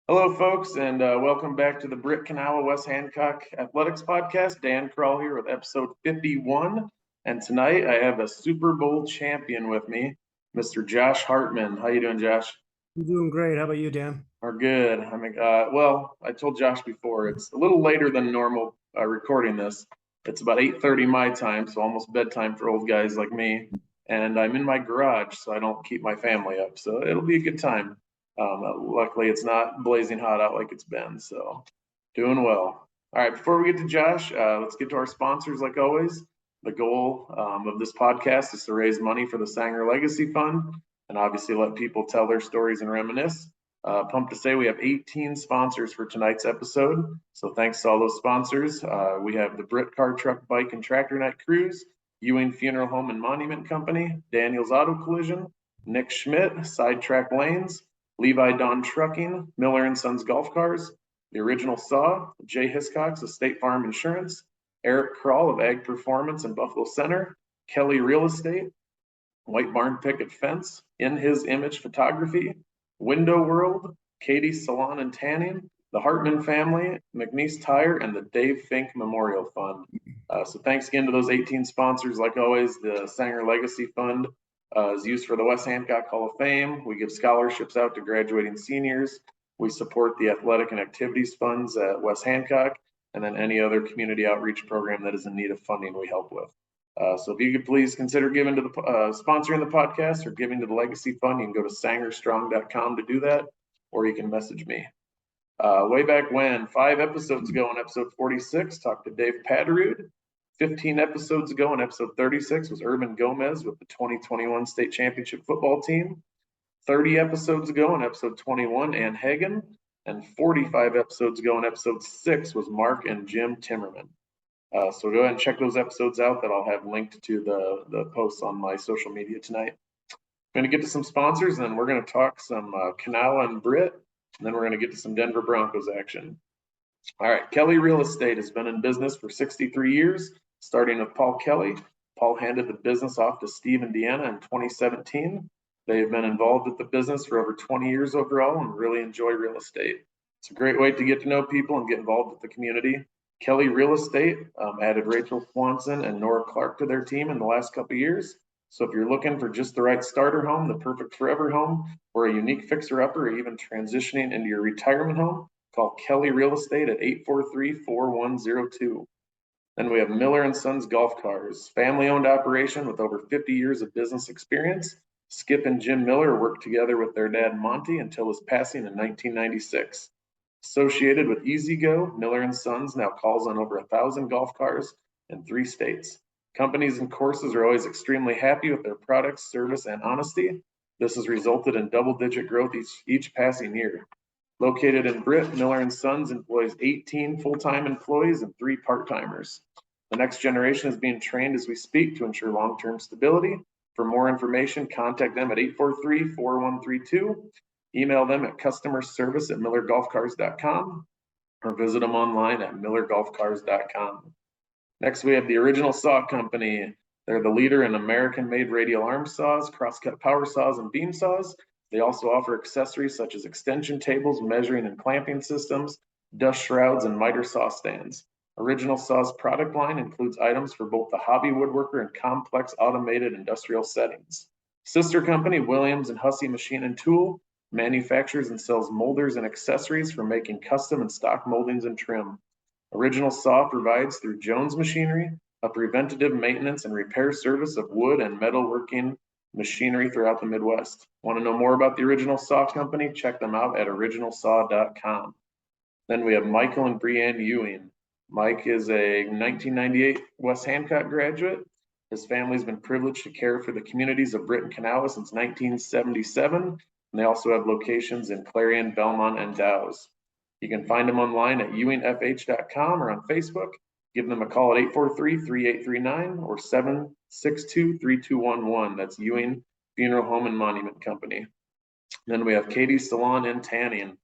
Hello, folks, and welcome back to the Britt, Kanawha, West Hancock Athletics Podcast. Dan Kroll here with episode 51. And tonight I have a Super Bowl champion with me, Mr. Josh Hartman. How you doing, Josh? I'm doing great. How about you, Dan? Are good. I told Josh before, it's a little later than normal recording this. It's about 8:30 my time, so almost bedtime for old guys like me. And I'm in my garage, so I don't keep my family up. So it'll be a good time. Luckily, it's not blazing hot out like it's been, so doing well. All right, before we get to Josh, let's get to our sponsors like always. The goal of this podcast is to raise money for the Sanger Legacy Fund and obviously let people tell their stories and reminisce. Pumped to say we have 18 sponsors for tonight's episode. So thanks to all those sponsors. We have the Britt Car Truck Bike and Tractor Night Cruise, Ewing Funeral Home and Monument Company, Daniels Auto Collision, Nick Schmidt, Sidetrack Lanes, Levi Don Trucking, Miller and Sons Golf Cars, The Original Saw, Jay Hiscox of State Farm Insurance, Eric Kroll of Ag Performance in Buffalo Center, Kelly Real Estate, White Barn Picket Fence, In His Image Photography, Window World, Katie's Salon and Tanning, the Hartman family, McNeese Tire, and the Dave Fink Memorial Fund. So thanks again to those 18 sponsors. Like always, the Sanger Legacy Fund is used for the West Hancock Hall of Fame. We give scholarships out to graduating seniors. We support the athletic and activities funds at West Hancock, and then any other community outreach program that is in need of funding we help with. So if you could please consider giving to the sponsoring the podcast or giving to the Legacy Fund, you can go to sangerstrong.com to do that, or you can message me. Way back when, 5 episodes ago in episode 46, talked to Dave Padderud. 15 episodes ago in episode 36 was Irvin Gomez with the 2021 state championship football team. 30 episodes ago in episode 21, Ann Hagen. And 45 episodes ago in episode 6 was Mark and Jim Timmerman. So go ahead and check those episodes out that I'll have linked to the posts on my social media tonight. I'm going to get to some sponsors, and then we're going to talk some Kanawha and Britt, and then we're going to get to some Denver Broncos action. All right, Kelly Real Estate has been in business for 63 years, starting with Paul Kelly. Paul handed the business off to Steve and Deanna in 2017. They've been involved with the business for over 20 years overall and really enjoy real estate. It's a great way to get to know people and get involved with the community. Kelly Real Estate added Rachel Swanson and Nora Clark to their team in the last couple of years. So if you're looking for just the right starter home, the perfect forever home, or a unique fixer-upper, or even transitioning into your retirement home, call Kelly Real Estate at 843-4102. Then we have Miller and Sons Golf Cars, family-owned operation with over 50 years of business experience. Skip and Jim Miller worked together with their dad Monty until his passing in 1996. Associated with EasyGo, Miller and Sons now calls on over 1,000 golf cars in 3 states. Companies and courses are always extremely happy with their products, service, and honesty. This has resulted in double-digit growth each passing year. Located in Britt, Miller and Sons employs 18 full-time employees and 3 part-timers. The next generation is being trained as we speak to ensure long-term stability. For more information, contact them at 843-4132. Email them at customerservice@millergolfcars.com or visit them online at millergolfcars.com. Next, we have the Original Saw Company. They're the leader in American-made radial arm saws, crosscut power saws, and beam saws. They also offer accessories such as extension tables, measuring and clamping systems, dust shrouds, and miter saw stands. Original Saw's product line includes items for both the hobby woodworker and complex automated industrial settings. Sister company, Williams and Hussey Machine and Tool, manufactures and sells molders and accessories for making custom and stock moldings and trim. Original Saw provides through Jones Machinery a preventative maintenance and repair service of wood and metalworking machinery throughout the Midwest. Want to know more about the Original Saw Company? Check them out at originalsaw.com. Then we have Michael and Breanne Ewing. Mike is a 1998 West Hancock graduate. His family's been privileged to care for the communities of Britt and Kanawha since 1977. And they also have locations in Clarion, Belmont, and Dow's. You can find them online at ewingfh.com or on Facebook. Give them a call at 843-3839 or 762-3211. That's Ewing Funeral Home and Monument Company. Then we have Katie's Salon and Tanning,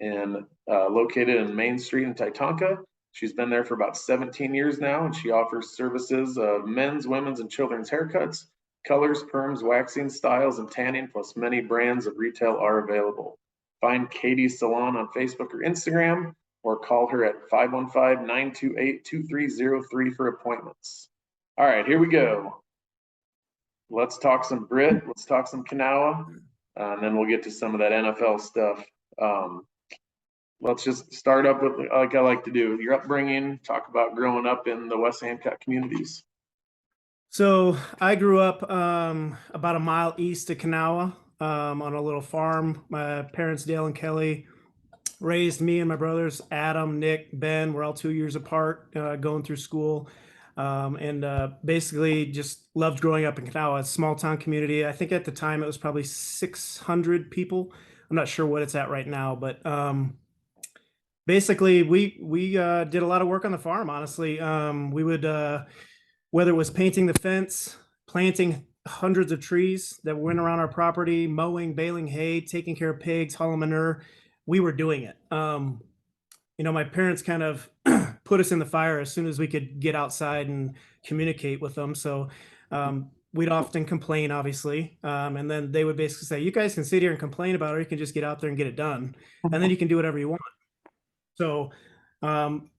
and located in Main Street in Titonka. She's been there for about 17 years now, and she offers services of men's, women's, and children's haircuts. Colors, perms, waxing, styles, and tanning, plus many brands of retail are available. Find Katie's Salon on Facebook or Instagram, or call her at 515-928-2303 for appointments. All right, here we go. Let's talk some Britt. Let's talk some Kanawha, and then we'll get to some of that NFL stuff. Let's just start up with, like I like to do, your upbringing, talk about growing up in the West Hancock communities. So I grew up about a mile east of Kanawha on a little farm. My parents, Dale and Kelly, raised me and my brothers, Adam, Nick, Ben. We're all 2 years apart, going through school. And basically just loved growing up in Kanawha, a small town community. I think at the time it was probably 600 people. I'm not sure what it's at right now, but basically we did a lot of work on the farm, honestly. We would, whether it was painting the fence, planting hundreds of trees that went around our property, mowing, baling hay, taking care of pigs, hauling manure, we were doing it. My parents kind of put us in the fire as soon as we could get outside and communicate with them. So we'd often complain, obviously. And then they would basically say, you guys can sit here and complain about it, or you can just get out there and get it done. And then you can do whatever you want. So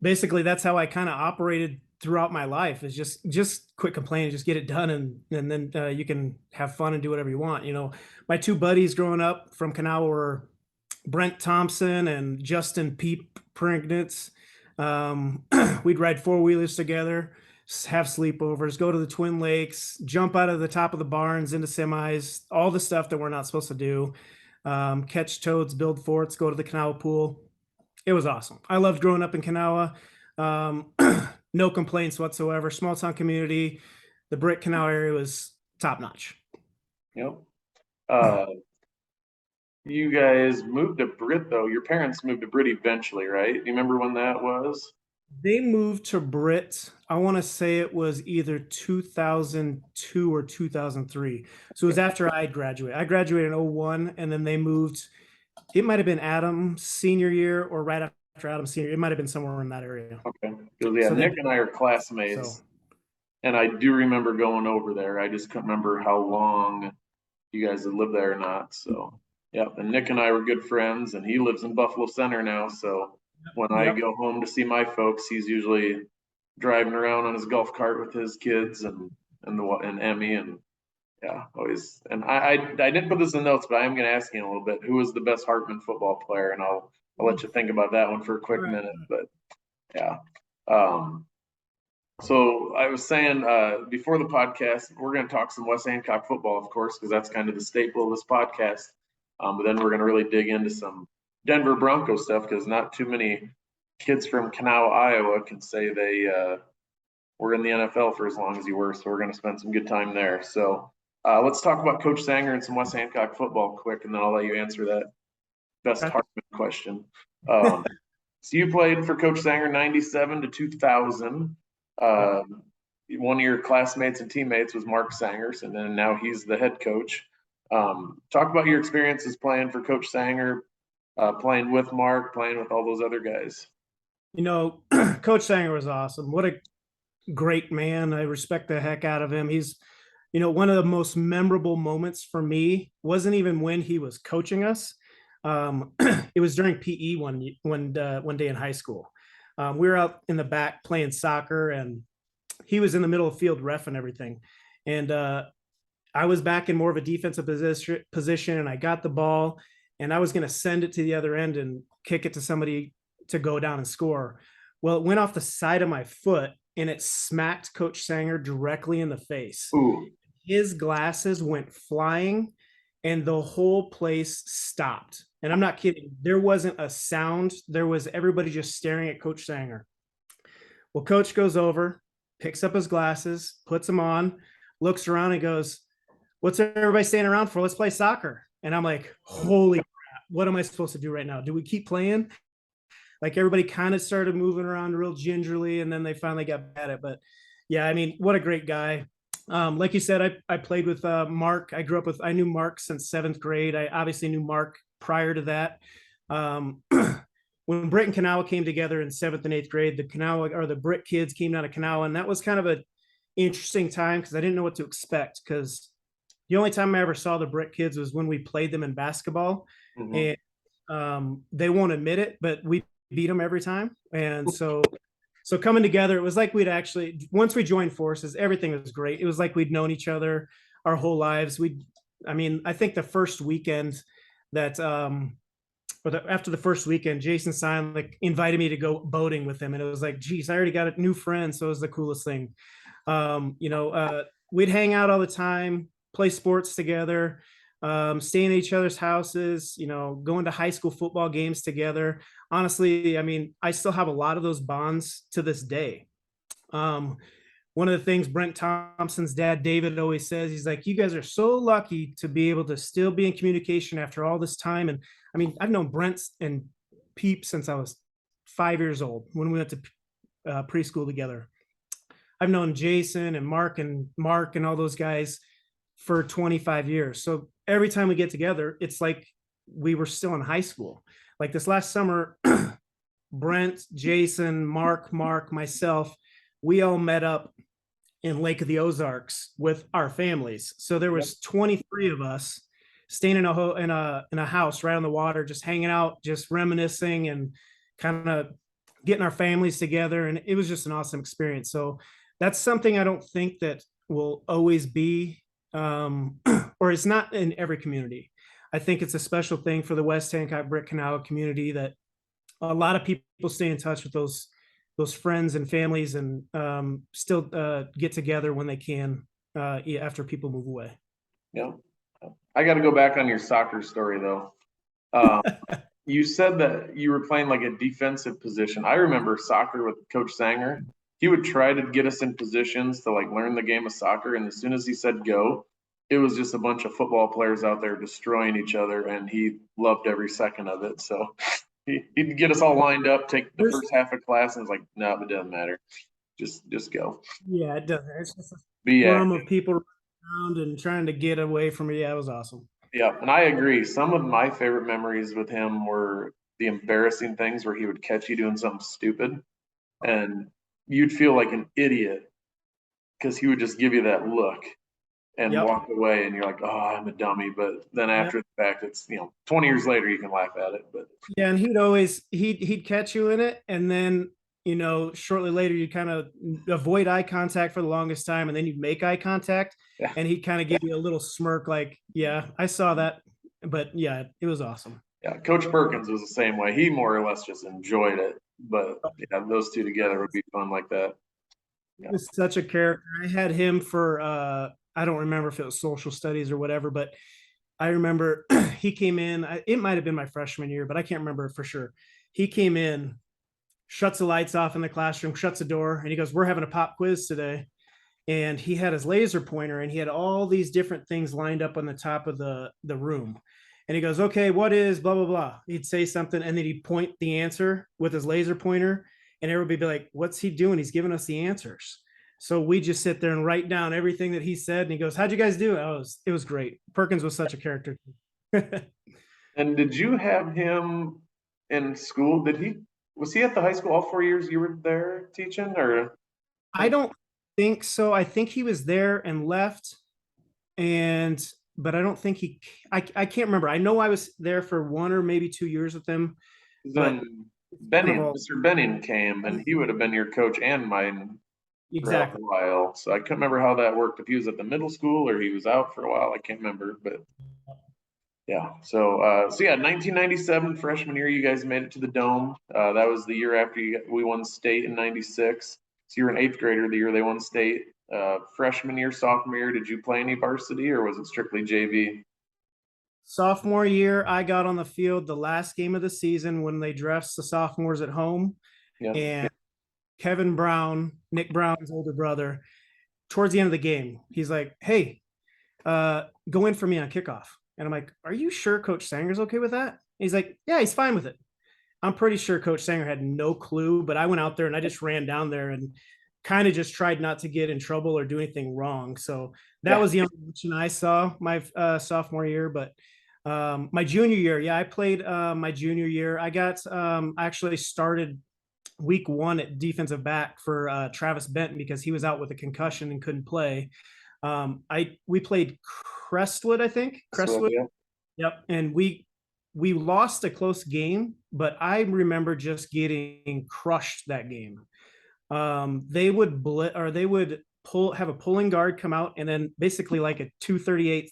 basically that's how I kind of operated throughout my life, is just quit complaining, just get it done. And then you can have fun and do whatever you want. My two buddies growing up from Kanawha were Brent Thompson and Justin Peep Prignitz. We'd ride four-wheelers together, have sleepovers, go to the Twin Lakes, jump out of the top of the barns into semis, all the stuff that we're not supposed to do, catch toads, build forts, go to the Kanawha pool. It was awesome. I loved growing up in Kanawha. No complaints whatsoever. Small town community. The Britt Kanawha area was top notch. Yep. You guys moved to Britt, though. Your parents moved to Britt eventually, right? You remember when that was? They moved to Britt, I want to say it was either 2002 or 2003. So it was after I graduated. I graduated in 01, and then they moved. It might have been Adam's senior year or right after Adam's senior. It might have been somewhere in that area. Okay. Because, Nick and I are classmates, and I do remember going over there. I just couldn't remember how long you guys had lived there or not. So, yeah. And Nick and I were good friends, and he lives in Buffalo Center now. So when I go home to see my folks, he's usually driving around on his golf cart with his kids and Emmy, and yeah, always. And I didn't put this in notes, but I am going to ask you in a little bit, who was the best Hartman football player? And I'll let you think about that one for a quick minute. But yeah. So I was saying before the podcast, we're going to talk some West Hancock football, of course, because that's kind of the staple of this podcast. But then we're going to really dig into some Denver Broncos stuff, because not too many kids from Kanawha, Iowa can say they were in the NFL for as long as you were. So we're going to spend some good time there. So let's talk about Coach Sanger and some West Hancock football quick, and then I'll let you answer that best Hartman question. So you played for Coach Sanger 97 to 2000. One of your classmates and teammates was Mark Sangers, and then now he's the head coach. Talk about your experiences playing for Coach Sanger, playing with Mark, playing with all those other guys. Coach Sanger was awesome. What a great man. I respect the heck out of him. He's, one of the most memorable moments for me wasn't even when he was coaching us. It was during PE one day in high school. We were out in the back playing soccer, and he was in the middle of field ref and everything. And I was back in more of a defensive position, and I got the ball, and I was going to send it to the other end and kick it to somebody to go down and score. Well, it went off the side of my foot, and it smacked Coach Sanger directly in the face. Ooh. His glasses went flying, and the whole place stopped. And I'm not kidding. There wasn't a sound. There was everybody just staring at Coach Sanger. Well, Coach goes over, picks up his glasses, puts them on, looks around and goes, "What's everybody standing around for? Let's play soccer." And I'm like, holy crap, what am I supposed to do right now? Do we keep playing? Like, everybody kind of started moving around real gingerly, and then they finally got at it. But yeah, I mean, what a great guy. Like you said, I played with Mark. I knew Mark since 7th grade. I obviously knew Mark prior to that. When Britt and Kanawha came together in 7th and 8th grade, the Britt kids came down to Kanawha, and that was kind of an interesting time because I didn't know what to expect, because the only time I ever saw the Britt kids was when we played them in basketball. Mm-hmm. And They won't admit it, but we beat them every time. And so coming together, it was like we'd actually, once we joined forces, everything was great. It was like we'd known each other our whole lives. I think the first weekend that, after the first weekend, Jason Stein like invited me to go boating with him. And it was like, geez, I already got a new friend. So it was the coolest thing. We'd hang out all the time, play sports together, staying at each other's houses, going to high school football games together. Honestly, I still have a lot of those bonds to this day. One of the things Brent Thompson's dad, David, always says, he's like, you guys are so lucky to be able to still be in communication after all this time. And I've known Brent and Peep since I was 5 years old when we went to preschool together. I've known Jason and Mark and all those guys for 25 years. So every time we get together, it's like we were still in high school. Like this last summer, Brent, Jason, Mark, myself, we all met up in Lake of the Ozarks with our families. So there was 23 of us staying in a house right on the water, just hanging out, just reminiscing and kind of getting our families together. And it was just an awesome experience. So that's something I don't think that will always be, or it's not in every community. I think it's a special thing for the West Hancock, Britt, Kanawha community that a lot of people stay in touch with those friends and families and still get together when they can after people move away. Yeah. I got to go back on your soccer story though. You said that you were playing like a defensive position. I remember soccer with Coach Sanger. He would try to get us in positions to like learn the game of soccer. And as soon as he said go, it was just a bunch of football players out there destroying each other. And he loved every second of it. So he'd get us all lined up, take the first half of class, and it's like, no, it doesn't matter. Just go. Yeah, it doesn't. It's just a swarm of people around and trying to get away from it. Yeah, it was awesome. Yeah, and I agree. Some of my favorite memories with him were the embarrassing things where he would catch you doing something stupid, and you'd feel like an idiot because he would just give you that look and walk away, and you're like, "Oh, I'm a dummy." But then after the fact, it's 20 years later, you can laugh at it. But yeah, and he'd catch you in it, and then shortly later you kind of avoid eye contact for the longest time, and then you'd make eye contact, and he'd kind of give you a little smirk, like, "Yeah, I saw that," but yeah, it was awesome. Yeah, Coach Perkins was the same way. He more or less just enjoyed it, but yeah, those two together would be fun like that. Yeah. He was such a character. I had him for I don't remember if it was social studies or whatever, but I remember he came in. It might have been my freshman year, but I can't remember for sure. He came in, shuts the lights off in the classroom, shuts the door, and he goes, "We're having a pop quiz today." And he had his laser pointer, and he had all these different things lined up on the top of the room. And he goes, "Okay, what is blah, blah, blah?" He'd say something, and then he'd point the answer with his laser pointer, and everybody would be like, "What's he doing? He's giving us the answers." So we just sit there and write down everything that he said. And he goes, "How'd you guys do?" It was great. Perkins was such a character. And did you have him in school? Was he at the high school all 4 years you were there teaching, or? I don't think so. I think he was there and left, but I don't think I can't remember. I know I was there for 1 or maybe 2 years with him. Then Mr. Benning came, and he would have been your coach and mine. Exactly. For a while. So I couldn't remember how that worked. If he was at the middle school or he was out for a while, I can't remember. But yeah. So 1997 freshman year, you guys made it to the Dome. That was the year after we won state in '96. So you were an 8th grader the year they won state. Freshman year, sophomore year, did you play any varsity or was it strictly JV? Sophomore year, I got on the field the last game of the season when they dressed the sophomores at home. Yeah. And Kevin Brown, Nick Brown's older brother, towards the end of the game, he's like, "Hey, go in for me on kickoff." And I'm like, "Are you sure Coach Sanger's okay with that?" And he's like, "Yeah, he's fine with it." I'm pretty sure Coach Sanger had no clue, but I went out there and I just ran down there and kind of just tried not to get in trouble or do anything wrong. So that was the only option I saw my sophomore year. But my junior year, I played my junior year. I got actually started week 1 at defensive back for Travis Benton because he was out with a concussion and couldn't play. We played Crestwood, I think. Crestwood. Yeah. Yep. And we we lost a close game, but I remember just getting crushed that game. They would have a pulling guard come out and then basically like a 238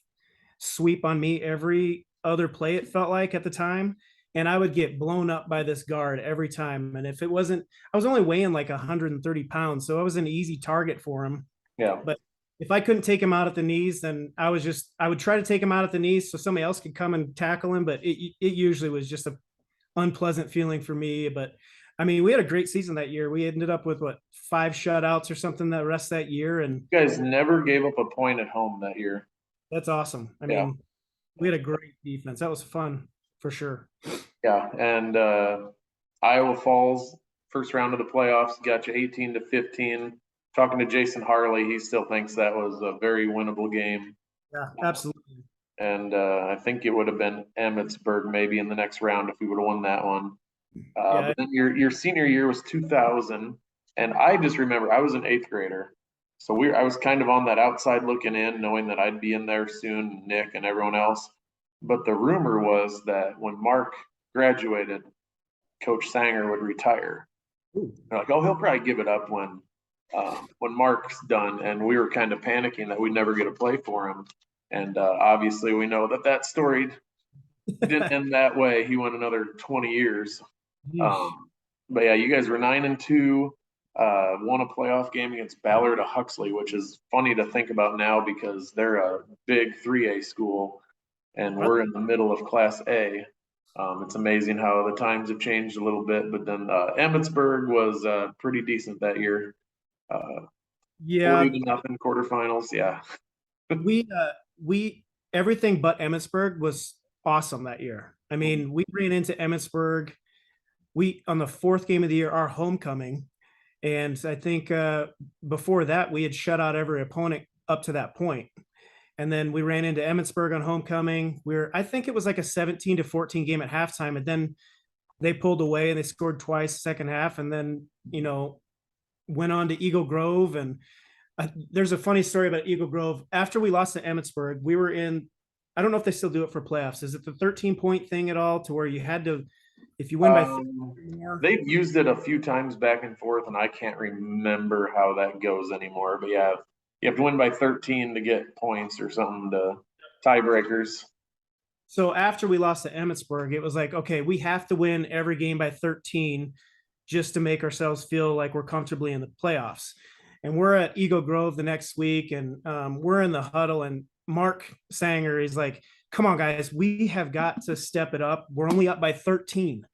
sweep on me every other play, it felt like at the time. And I would get blown up by this guard every time. And if it wasn't, I was only weighing like 130 pounds. So I was an easy target for him. Yeah. But if I couldn't take him out at the knees, then I would try to take him out at the knees so somebody else could come and tackle him. But it usually was just a unpleasant feeling for me. But I mean, we had a great season that year. We ended up with 5 shutouts or something the rest of that year. And You guys never gave up a point at home that year. that's awesome. I mean, we had a great defense. That was fun for sure. Yeah. And Iowa Falls, first round of the playoffs, got you 18-15. Talking to Jason Harley, he still thinks that was a very winnable game. Yeah, absolutely. And I think it would have been Emmitsburg maybe in the next round if we would have won that one. But then your senior year was 2000, and I just remember I was an 8th grader, so I was kind of on that outside looking in, knowing that I'd be in there soon, Nick and everyone else. But the rumor was that when Mark graduated, Coach Sanger would retire. They're like, oh, he'll probably give it up when Mark's done, and we were kind of panicking that we'd never get a play for him. And obviously, we know that story didn't end that way. He went another 20 years. But yeah, you guys were 9-2, won a playoff game against Ballard of Huxley, which is funny to think about now because they're a big 3A school, and we're in the middle of Class A. It's amazing how the times have changed a little bit. But then Emmitsburg was pretty decent that year. 40-0 quarterfinals. Yeah. we everything but Emmitsburg was awesome that year. I mean, we ran into Emmitsburg. On the 4th game of the year, our homecoming, and I think before that we had shut out every opponent up to that point. And then we ran into Emmitsburg on homecoming. I think it was like a 17-14 game at halftime, and then they pulled away and they scored twice second half, and then went on to Eagle Grove. And there's a funny story about Eagle Grove. After we lost to Emmitsburg, we were in. I don't know if they still do it for playoffs. Is it the 13-point thing at all, to where you had to? If you win by 3 more? They've used it a few times back and forth, and I can't remember how that goes anymore. But yeah, you have to win by 13 to get points or something to tiebreakers. So after we lost to Emmitsburg, it was like, okay, we have to win every game by 13 just to make ourselves feel like we're comfortably in the playoffs. And we're at Eagle Grove the next week, and we're in the huddle, and Mark Sanger is like, come on, guys, we have got to step it up. We're only up by 13.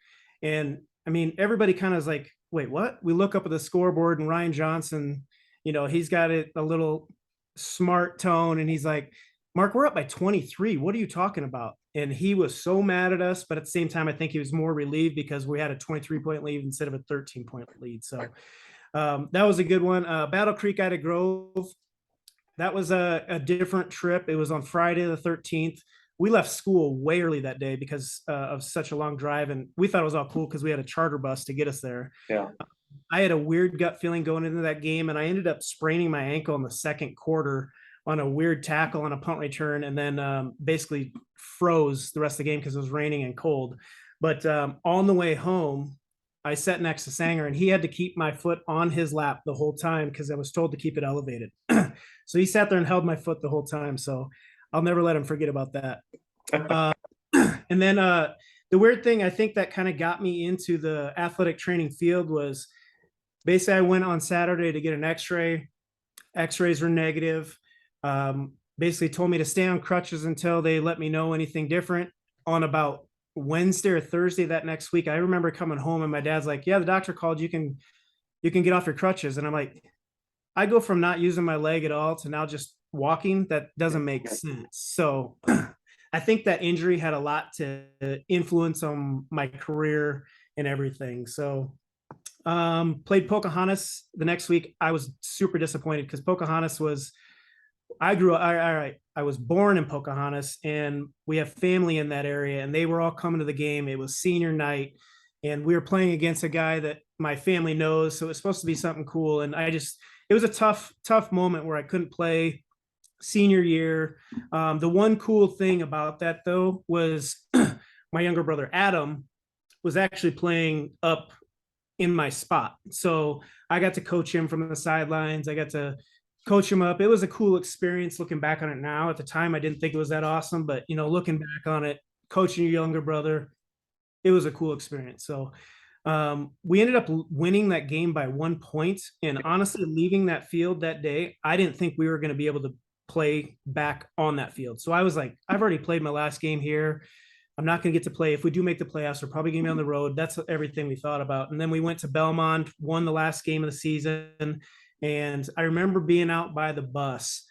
And I mean, everybody kind of is like, wait, what? We look up at the scoreboard, and Ryan Johnson, he's got a little smart tone, and he's like, Mark, we're up by 23. What are you talking about? And he was so mad at us, but at the same time, I think he was more relieved because we had a 23-point lead instead of a 13-point lead. So that was a good one. Battle Creek Ida Grove. That was a different trip. It was on Friday the 13th. We left school way early that day because of such a long drive, and we thought it was all cool because we had a charter bus to get us there. Yeah. I had a weird gut feeling going into that game, and I ended up spraining my ankle in the second quarter on a weird tackle on a punt return, and then basically froze the rest of the game because it was raining and cold. But on the way home, I sat next to Sanger, and he had to keep my foot on his lap the whole time because I was told to keep it elevated. So he sat there and held my foot the whole time. So I'll never let him forget about that. And then the weird thing, I think that kind of got me into the athletic training field was basically I went on Saturday to get an x-ray. X-rays were negative. Basically told me to stay on crutches until they let me know anything different. On about Wednesday or Thursday that next week, I remember coming home and my dad's like, yeah, the doctor called, you can get off your crutches. And I'm like, I go from not using my leg at all to now just walking. That doesn't make sense. So I think that injury had a lot to influence on my career and everything. So played Pocahontas the next week. I was super disappointed because Pocahontas was, I was born in Pocahontas, and we have family in that area, and they were all coming to the game. It was senior night, and we were playing against a guy that my family knows. So it was supposed to be something cool. And it was a tough moment where I couldn't play senior year. The one cool thing about that though was my younger brother Adam was actually playing up in my spot. So I got to coach him from the sidelines. I got to coach him up. It was a cool experience looking back on it now. At the time, I didn't think it was that awesome, but looking back on it, coaching your younger brother, it was a cool experience. So we ended up winning that game by 1 point. And honestly, leaving that field that day, I didn't think we were going to be able to play back on that field. So I was like, I've already played my last game here. I'm not going to get to play. If we do make the playoffs, we're probably going to be on the road. That's everything we thought about. And then we went to Belmont, won the last game of the season. And I remember being out by the bus.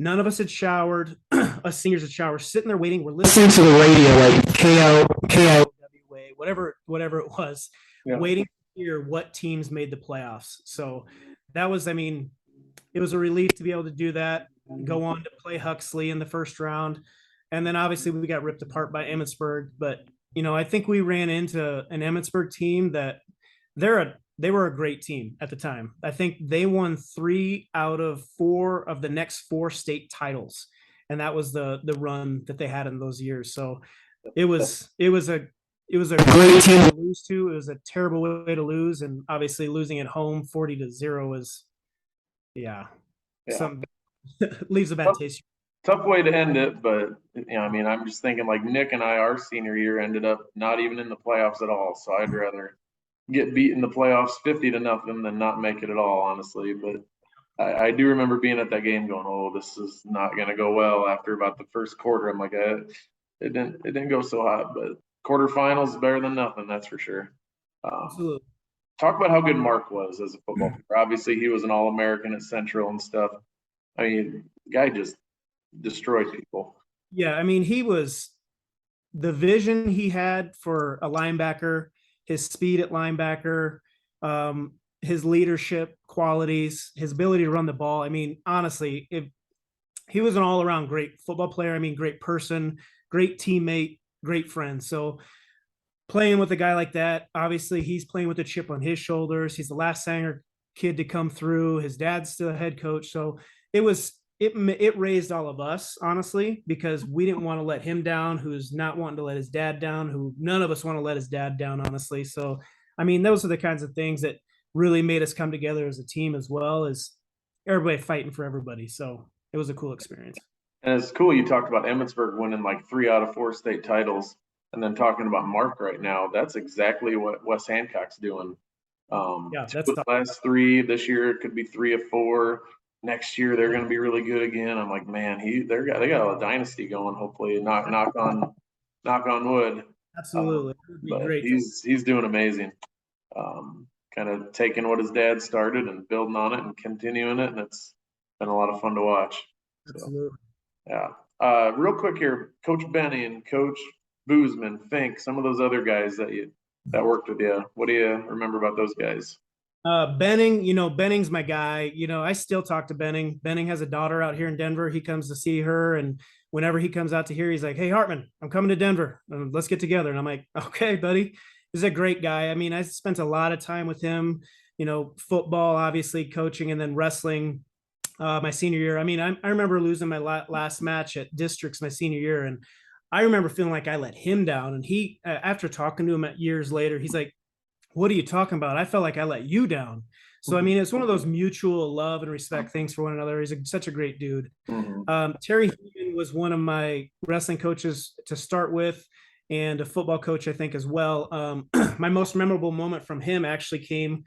None of us had showered. Us seniors had showered, sitting there waiting. We're listening to the radio, like KOWA, whatever it was, waiting to hear what teams made the playoffs. So that was, it was a relief to be able to do that, go on to play Huxley in the first round. And then obviously we got ripped apart by Emmitsburg. But, I think we ran into an Emmitsburg team that they were a great team at the time. I think they won 3 out of 4 of the next 4 state titles. And that was the run that they had in those years. So it was a great team to lose to. It was a terrible way to lose. And obviously losing at home 40-0 is, some leaves a bad taste. Tough way to end it, but I'm just thinking like Nick and I, our senior year ended up not even in the playoffs at all. So I'd rather get beat in the playoffs 50-0 than not make it at all, honestly. But I do remember being at that game going, oh, this is not going to go well. After about the first quarter, I'm like, it didn't go so hot, but quarterfinals is better than nothing, that's for sure. Absolutely. Talk about how good Mark was as a football player. Obviously, he was an All-American at Central and stuff. The guy just destroyed people. Yeah, he was the vision he had for a linebacker, his speed at linebacker, his leadership qualities, his ability to run the ball. Honestly, he was an all-around great football player. Great person, great teammate, great friend. So playing with a guy like that, obviously he's playing with a chip on his shoulders. He's the last Sanger kid to come through. His dad's still a head coach. So it raised all of us, honestly, because we didn't want to let him down, who's not wanting to let his dad down, who none of us want to let his dad down, honestly. So, those are the kinds of things that really made us come together as a team, as well as everybody fighting for everybody. So it was a cool experience. And it's cool you talked about Emmitsburg winning like 3 out of 4 state titles, and then talking about Mark right now. That's exactly what West Hancock's doing. That's the last 3 this year. It could be 3 of 4. Next year they're going to be really good again. I'm like, man, they got a dynasty going. Hopefully, knock on wood. Absolutely, but great. He's doing amazing. Kind of taking what his dad started and building on it and continuing it, and it's been a lot of fun to watch. Absolutely. So, yeah. Real quick here, Coach Benny and Coach Boozman, Fink, some of those other guys that worked with you. What do you remember about those guys? Benning, Benning's my guy. I still talk to Benning. Benning has a daughter out here in Denver. He comes to see her. And whenever he comes out to here, he's like, hey, Hartman, I'm coming to Denver. Let's get together. And I'm like, okay, buddy. He's a great guy. I spent a lot of time with him, football, obviously coaching, and then wrestling my senior year. I remember losing my last match at districts my senior year. And I remember feeling like I let him down. And he, after talking to him years later, he's like, what are you talking about? I felt like I let you down. So, it's one of those mutual love and respect things for one another. He's such a great dude. Terry Hagen was one of my wrestling coaches to start with, and a football coach, I think, as well. My most memorable moment from him actually came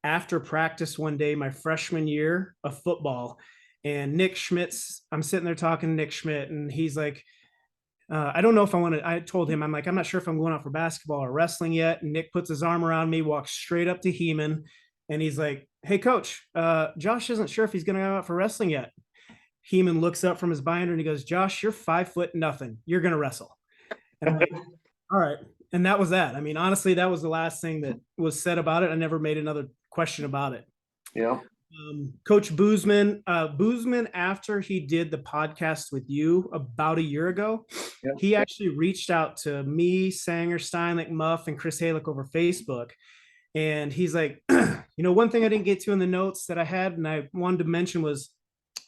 after practice one day, my freshman year of football. And Nick Schmidt's, I'm sitting there talking to Nick Schmidt, and he's like, I don't know if I told him, I'm like, I'm not sure if I'm going out for basketball or wrestling yet. And Nick puts his arm around me, walks straight up to Heeman, and he's like, hey, coach, Josh isn't sure if he's going to go out for wrestling yet. Heeman looks up from his binder and he goes, Josh, you're 5'0". You're going to wrestle. And I'm like, all right. And that was that. Honestly, that was the last thing that was said about it. I never made another question about it. Yeah. Coach Boozman, after he did the podcast with you about a year ago, he actually reached out to me, Sanger, Steinlich, Muff, and Chris Halick over Facebook. And he's like, one thing I didn't get to in the notes that I had and I wanted to mention was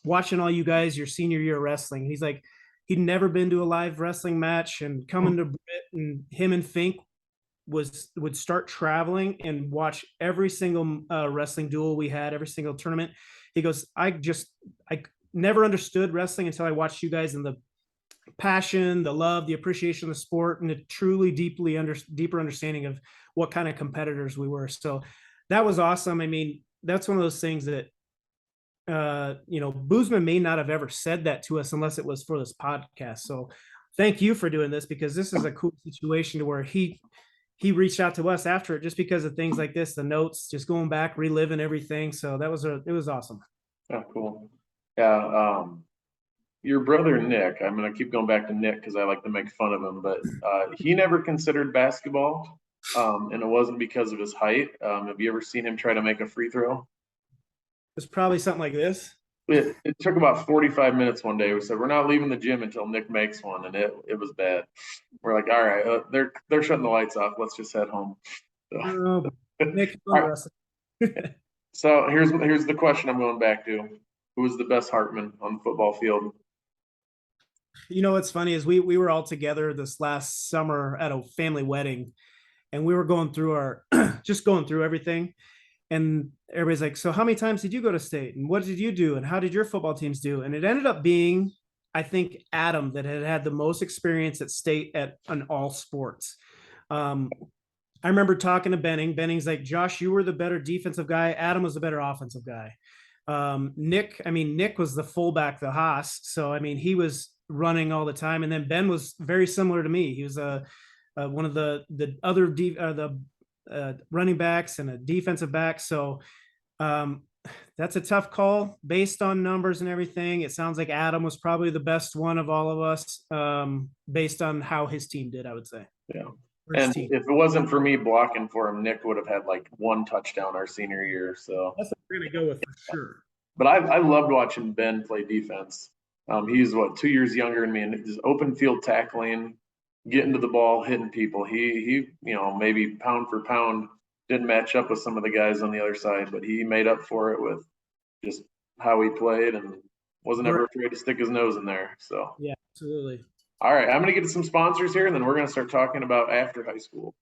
watching all you guys your senior year of wrestling. He's like, he'd never been to a live wrestling match, and coming to Britt, and him and Fink would start traveling and watch every single wrestling duel we had, every single tournament. He goes, I never understood wrestling until I watched you guys, and the passion, the love, the appreciation of the sport, and a truly deeper understanding of what kind of competitors we were. So that was awesome. I mean, that's one of those things that Boozman may not have ever said that to us unless it was for this podcast. So thank you for doing this, because this is a cool situation to where he reached out to us after it, just because of things like this, the notes, just going back, reliving everything. So it was awesome. Oh, cool. Yeah. Your brother, Nick, I'm going to keep going back to Nick because I like to make fun of him, but he never considered basketball, and it wasn't because of his height. Have you ever seen him try to make a free throw? It's probably something like this. It took about 45 minutes one day. We said, we're not leaving the gym until Nick makes one, and it was bad. We're like, all right, they're shutting the lights off. Let's just head home. So, Nick, so here's the question I'm going back to. Who was the best Hartman on the football field? What's funny is we were all together this last summer at a family wedding, and we were going through just going through everything. And everybody's like, so how many times did you go to state, and what did you do, and how did your football teams do? And it ended up being, I think, Adam that had the most experience at state on all sports. I remember talking to Benning. Benning's like, Josh, you were the better defensive guy. Adam was the better offensive guy. Nick was the fullback, the Haas. So, I mean, he was running all the time. And then Ben was very similar to me. He was one of the other running backs and a defensive back. So that's a tough call based on numbers and everything. It sounds like Adam was probably the best one of all of us, based on how his team did, I would say. Yeah. And if it wasn't for me blocking for him, Nick would have had like one touchdown our senior year. So that's what we're going to go with for sure. But I loved watching Ben play defense. He's 2 years younger than me, and his open field tackling, getting to the ball, hitting people. He maybe pound for pound didn't match up with some of the guys on the other side, but he made up for it with just how he played and wasn't ever afraid to stick his nose in there. So yeah, absolutely. All right, I'm going to get some sponsors here, and then we're going to start talking about after high school.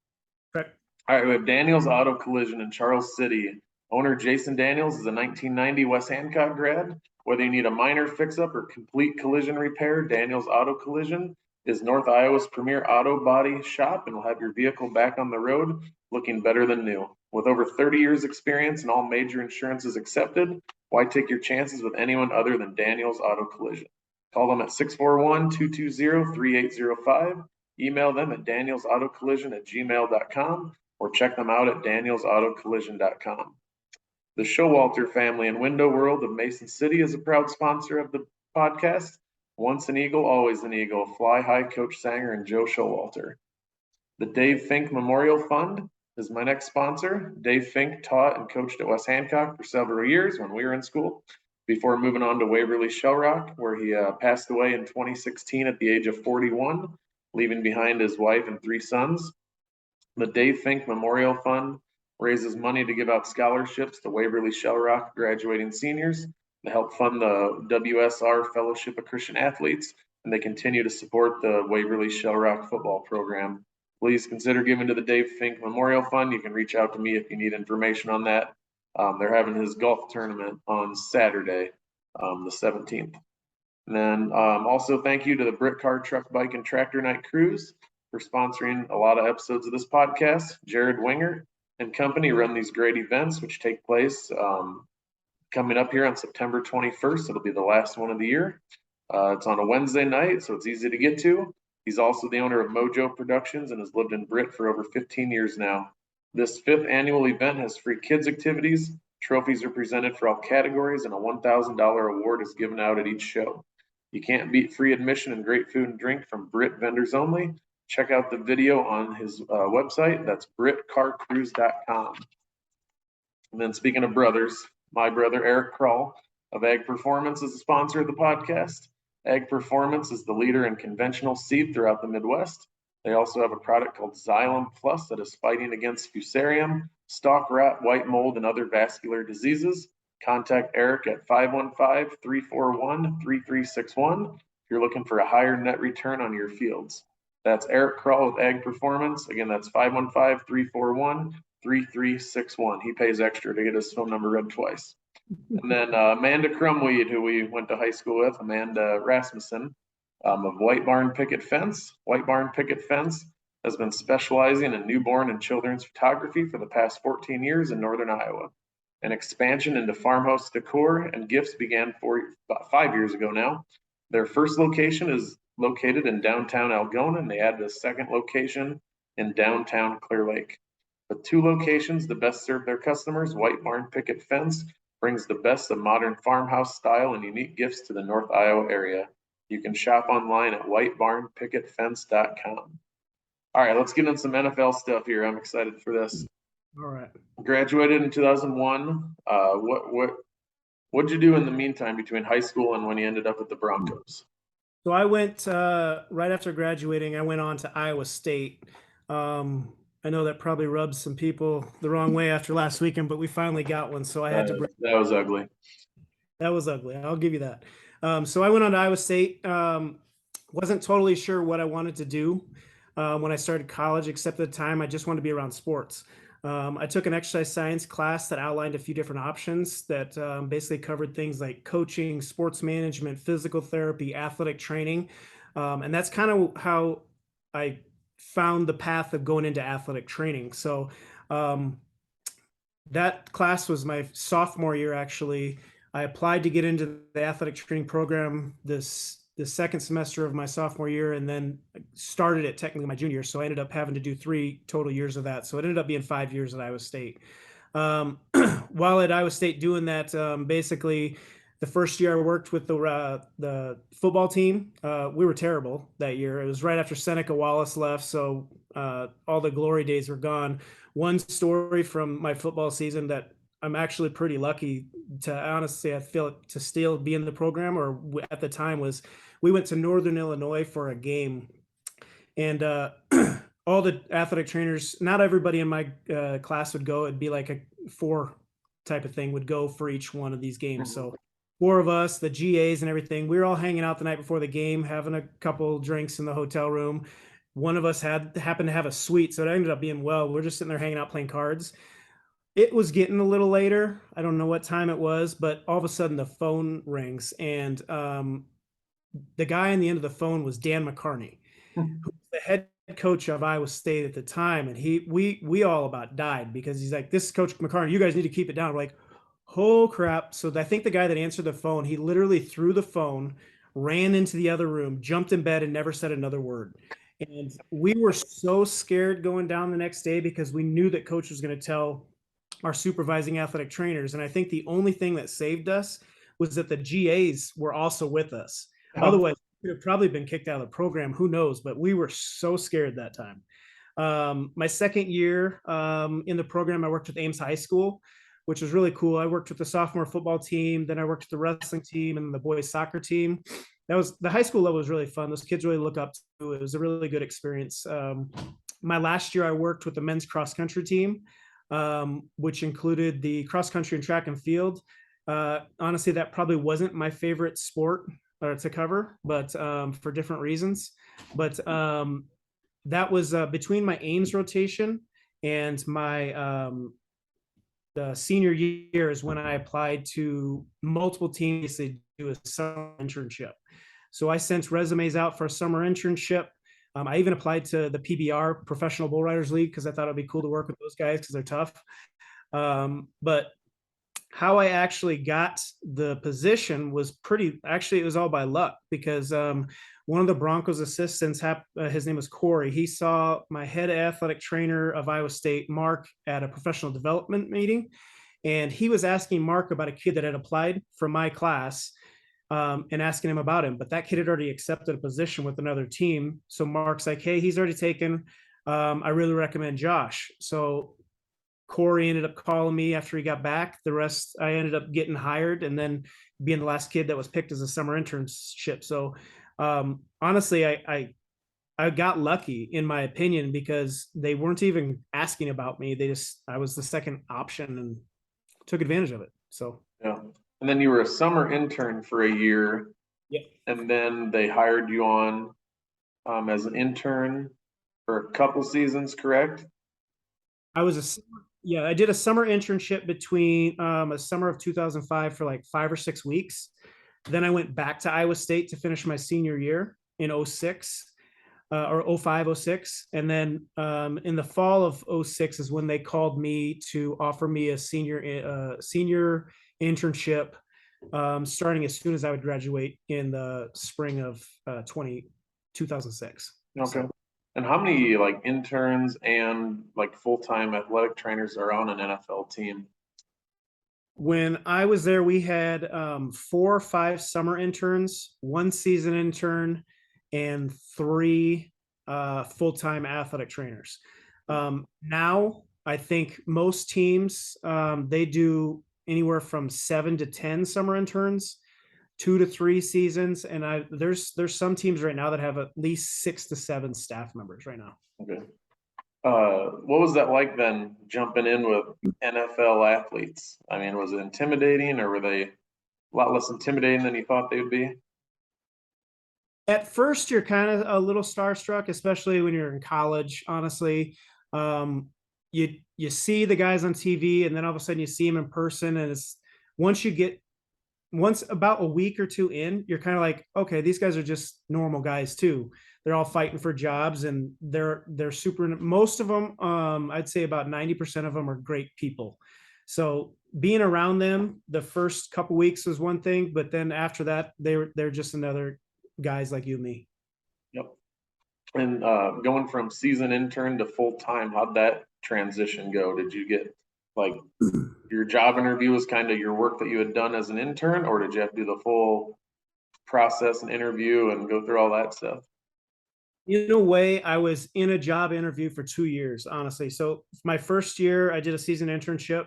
Okay. All right, we have Daniels Auto Collision in Charles City. Owner Jason Daniels is a 1990 West Hancock grad. Whether you need a minor fix-up or complete collision repair, Daniels Auto Collision is North Iowa's premier auto body shop and will have your vehicle back on the road looking better than new. With over 30 years experience and all major insurances accepted, why take your chances with anyone other than Daniels Auto Collision? Call them at 641-220-3805. Email them at danielsautocollision@gmail.com or check them out at danielsautocollision.com. The Showalter family and Window World of Mason City is a proud sponsor of the podcast. Once an Eagle, always an Eagle. Fly high, Coach Sanger and Joe Showalter. The Dave Fink Memorial Fund is my next sponsor. Dave Fink taught and coached at West Hancock for several years when we were in school, before moving on to Waverly Shell Rock, where he passed away in 2016 at the age of 41, leaving behind his wife and 3 sons. The Dave Fink Memorial Fund raises money to give out scholarships to Waverly Shell Rock graduating seniors to help fund the WSR Fellowship of Christian Athletes, and they continue to support the Waverly Shell Rock football program. Please consider giving to the Dave Fink Memorial Fund. You can reach out to me if you need information on that. They're having his golf tournament on Saturday, the 17th. And then also thank you to the Britt Car Truck Bike and Tractor Night Cruise for sponsoring a lot of episodes of this podcast. Jared Winger and company run these great events, which take place coming up here on September 21st. It'll be the last one of the year. It's on a Wednesday night, so it's easy to get to. He's also the owner of Mojo Productions and has lived in Britt for over 15 years now. This 5th annual event has free kids activities. Trophies are presented for all categories, and a $1,000 award is given out at each show. You can't beat free admission and great food and drink from Britt vendors only. Check out the video on his website. That's brittcarcruise.com. And then speaking of brothers, my brother Eric Kroll of Ag Performance is a sponsor of the podcast. Ag Performance is the leader in conventional seed throughout the Midwest. They also have a product called Xylem Plus that is fighting against fusarium, stalk rot, white mold, and other vascular diseases. Contact Eric at 515-341-3361 if you're looking for a higher net return on your fields. That's Eric Kroll with Ag Performance. Again, that's 515-341-3361. He pays extra to get his phone number read twice. And then Amanda Crumweed, who we went to high school with, Amanda Rasmussen of White Barn Picket Fence. White Barn Picket Fence has been specializing in newborn and children's photography for the past 14 years in northern Iowa. An expansion into farmhouse decor and gifts began about 5 years ago now. Their first location is located in downtown Algona, and they added a second location in downtown Clear Lake. With 2 locations to best serve their customers, White Barn Picket Fence brings the best of modern farmhouse style and unique gifts to the North Iowa area. You can shop online at whitebarnpicketfence.com. All right, let's get into some NFL stuff here. I'm excited for this. All right. Graduated in 2001. What'd you do in the meantime between high school and when you ended up with the Broncos? So I went right after graduating. I went on to Iowa State. I know that probably rubs some people the wrong way after last weekend, but we finally got one, so I had to. That was ugly. That was ugly. I'll give you that. So I went on to Iowa State. Wasn't totally sure what I wanted to do when I started college, except at the time I just wanted to be around sports. I took an exercise science class that outlined a few different options that basically covered things like coaching, sports management, physical therapy, athletic training. And that's kind of how I found the path of going into athletic training. So that class was my sophomore year, actually. I applied to get into the athletic training program the second semester of my sophomore year, and then started it technically my junior. So I ended up having to do 3 total years of that. So it ended up being 5 years at Iowa State. While at Iowa State doing that, basically the first year I worked with the football team, we were terrible that year. It was right after Seneca Wallace left, so all the glory days were gone. One story from my football season that I'm actually pretty lucky to, honestly, I feel, to still be in the program, or at the time, was we went to Northern Illinois for a game, and all the athletic trainers, not everybody in my class would go. It'd be like a 4 type of thing would go for each one of these games. So 4 of us, the GAs and everything, we were all hanging out the night before the game, having a couple drinks in the hotel room. One of us happened to have a suite, so it ended up being, well, we're just sitting there hanging out playing cards. It was getting a little later. I don't know what time it was, but all of a sudden the phone rings, and the guy on the end of the phone was Dan McCarney, who was the head coach of Iowa State at the time. And we all about died, because he's like, "This is Coach McCarney. You guys need to keep it down." We're like, "Oh crap." So I think the guy that answered the phone, he literally threw the phone, ran into the other room, jumped in bed, and never said another word. And we were so scared going down the next day, because we knew that coach was going to tell our supervising athletic trainers. And I think the only thing that saved us was that the GAs were also with us. Otherwise, we could have probably been kicked out of the program. Who knows? But we were so scared that time. My second year in the program, I worked with Ames High School, which was really cool. I worked with the sophomore football team, then I worked with the wrestling team and the boys soccer team. That was, the high school level was really fun. Those kids really look up to it. It was a really good experience. My last year, I worked with the men's cross country team, which included the cross country and track and field. Honestly, that probably wasn't my favorite sport to cover, but for different reasons. But that was between my Ames rotation and my the senior year is when I applied to multiple teams to do a summer internship. So I sent resumes out for a summer internship. I even applied to the PBR, Professional Bull Riders League, because I thought it'd be cool to work with those guys because they're tough. But how I actually got the position was actually, it was all by luck, because one of the Broncos assistants, his name was Corey. He saw my head athletic trainer of Iowa State, Mark, at a professional development meeting. And he was asking Mark about a kid that had applied for my class, and asking him about him. But that kid had already accepted a position with another team. So Mark's like, "Hey, he's already taken. I really recommend Josh." So Corey ended up calling me after he got back. The rest, I ended up getting hired, and then being the last kid that was picked as a summer internship. So honestly, I got lucky, in my opinion, because they weren't even asking about me. I was the second option and took advantage of it. So yeah. And then you were a summer intern for a year Yeah. and then they hired you on as an intern for a couple seasons, correct? Yeah, I did a summer internship between a summer of 2005 for like 5 or 6 weeks. Then I went back to Iowa State to finish my senior year in '06 or '05, '06. And then in the fall of '06 is when they called me to offer me a senior internship starting as soon as I would graduate in the spring of 2006. Okay. So And how many like interns and like full-time athletic trainers are on an NFL team? when I was there, we had 4 or 5 summer interns, 1 season intern, and 3 full-time athletic trainers. Now, I think most teams they do anywhere from 7 to 10 summer interns, 2 to 3 seasons, and there's some teams right now that have at least 6 to 7 staff members right now. Okay. What was that like then, jumping in with NFL athletes? I mean, was it intimidating, or were they a lot less intimidating than you thought they would be? At first, you're kind of a little starstruck, especially when you're in college. Honestly, um, you see the guys on TV, and then all of a sudden you see them in person, and it's once you get once about a week or two in, you're kind of like, okay, these guys are just normal guys too. They're all fighting for jobs, and they're super. Most of them, I'd say about 90% of them are great people. So being around them the first couple weeks was one thing, but then after that, they're just another guys like you and me. Yep. And going from season intern to full-time, how'd that transition go? Did you get like your job interview was kind of your work that you had done as an intern, or did you have to do the full process and interview and go through all that stuff? In a way, I was in a job interview for 2 years, honestly. So my first year, I did a season internship.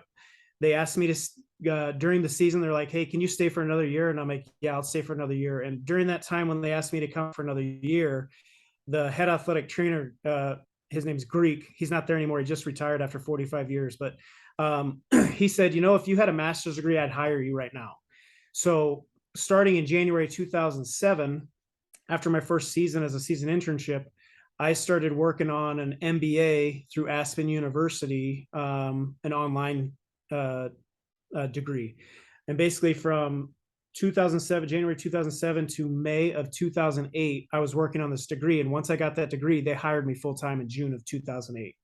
They asked me to during the season. They're like, "Hey, can you stay for another year?" And I'm like, "Yeah, I'll stay for another year." And during that time, when they asked me to come for another year, the head athletic trainer, his name's Greek. He's not there anymore. He just retired after 45 years. But he said, if you had a master's degree, I'd hire you right now. So starting in January 2007, after my first season as a season internship, I started working on an MBA through Aspen University, an online degree. And basically from 2007, January 2007 to May of 2008, I was working on this degree. And once I got that degree, they hired me full time in June of 2008.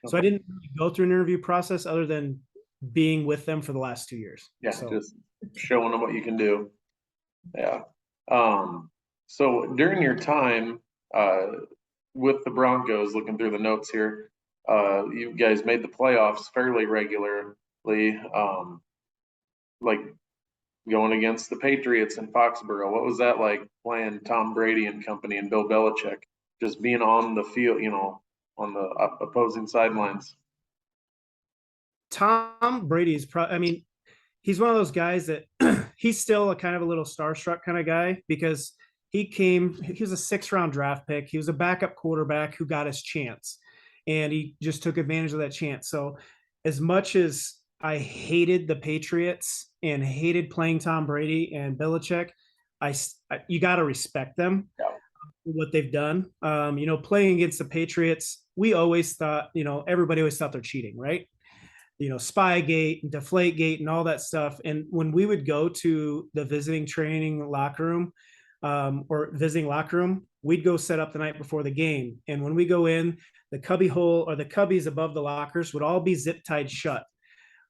So I didn't really go through an interview process other than being with them for the last 2 years. Yeah, So just showing them what you can do. Yeah. So during your time with the Broncos, looking through the notes here, you guys made the playoffs fairly regularly, like going against the Patriots in Foxborough. What was that like playing Tom Brady and company and Bill Belichick, just being on the field, on the opposing sidelines? Tom Brady's I mean, he's one of those guys that he's still a kind of a little starstruck kind of guy because he was a 6th-round draft pick. He was a backup quarterback who got his chance, and he just took advantage of that chance. So as much as I hated the Patriots and hated playing Tom Brady and Belichick, you got to respect them, Yeah. what they've done. Playing against the Patriots, we always thought, everybody always thought they're cheating, right? Spygate and Deflategate and all that stuff. And when we would go to the visiting training locker room or visiting locker room, we'd go set up the night before the game. And when we go in, the cubby hole or the cubbies above the lockers would all be zip tied shut.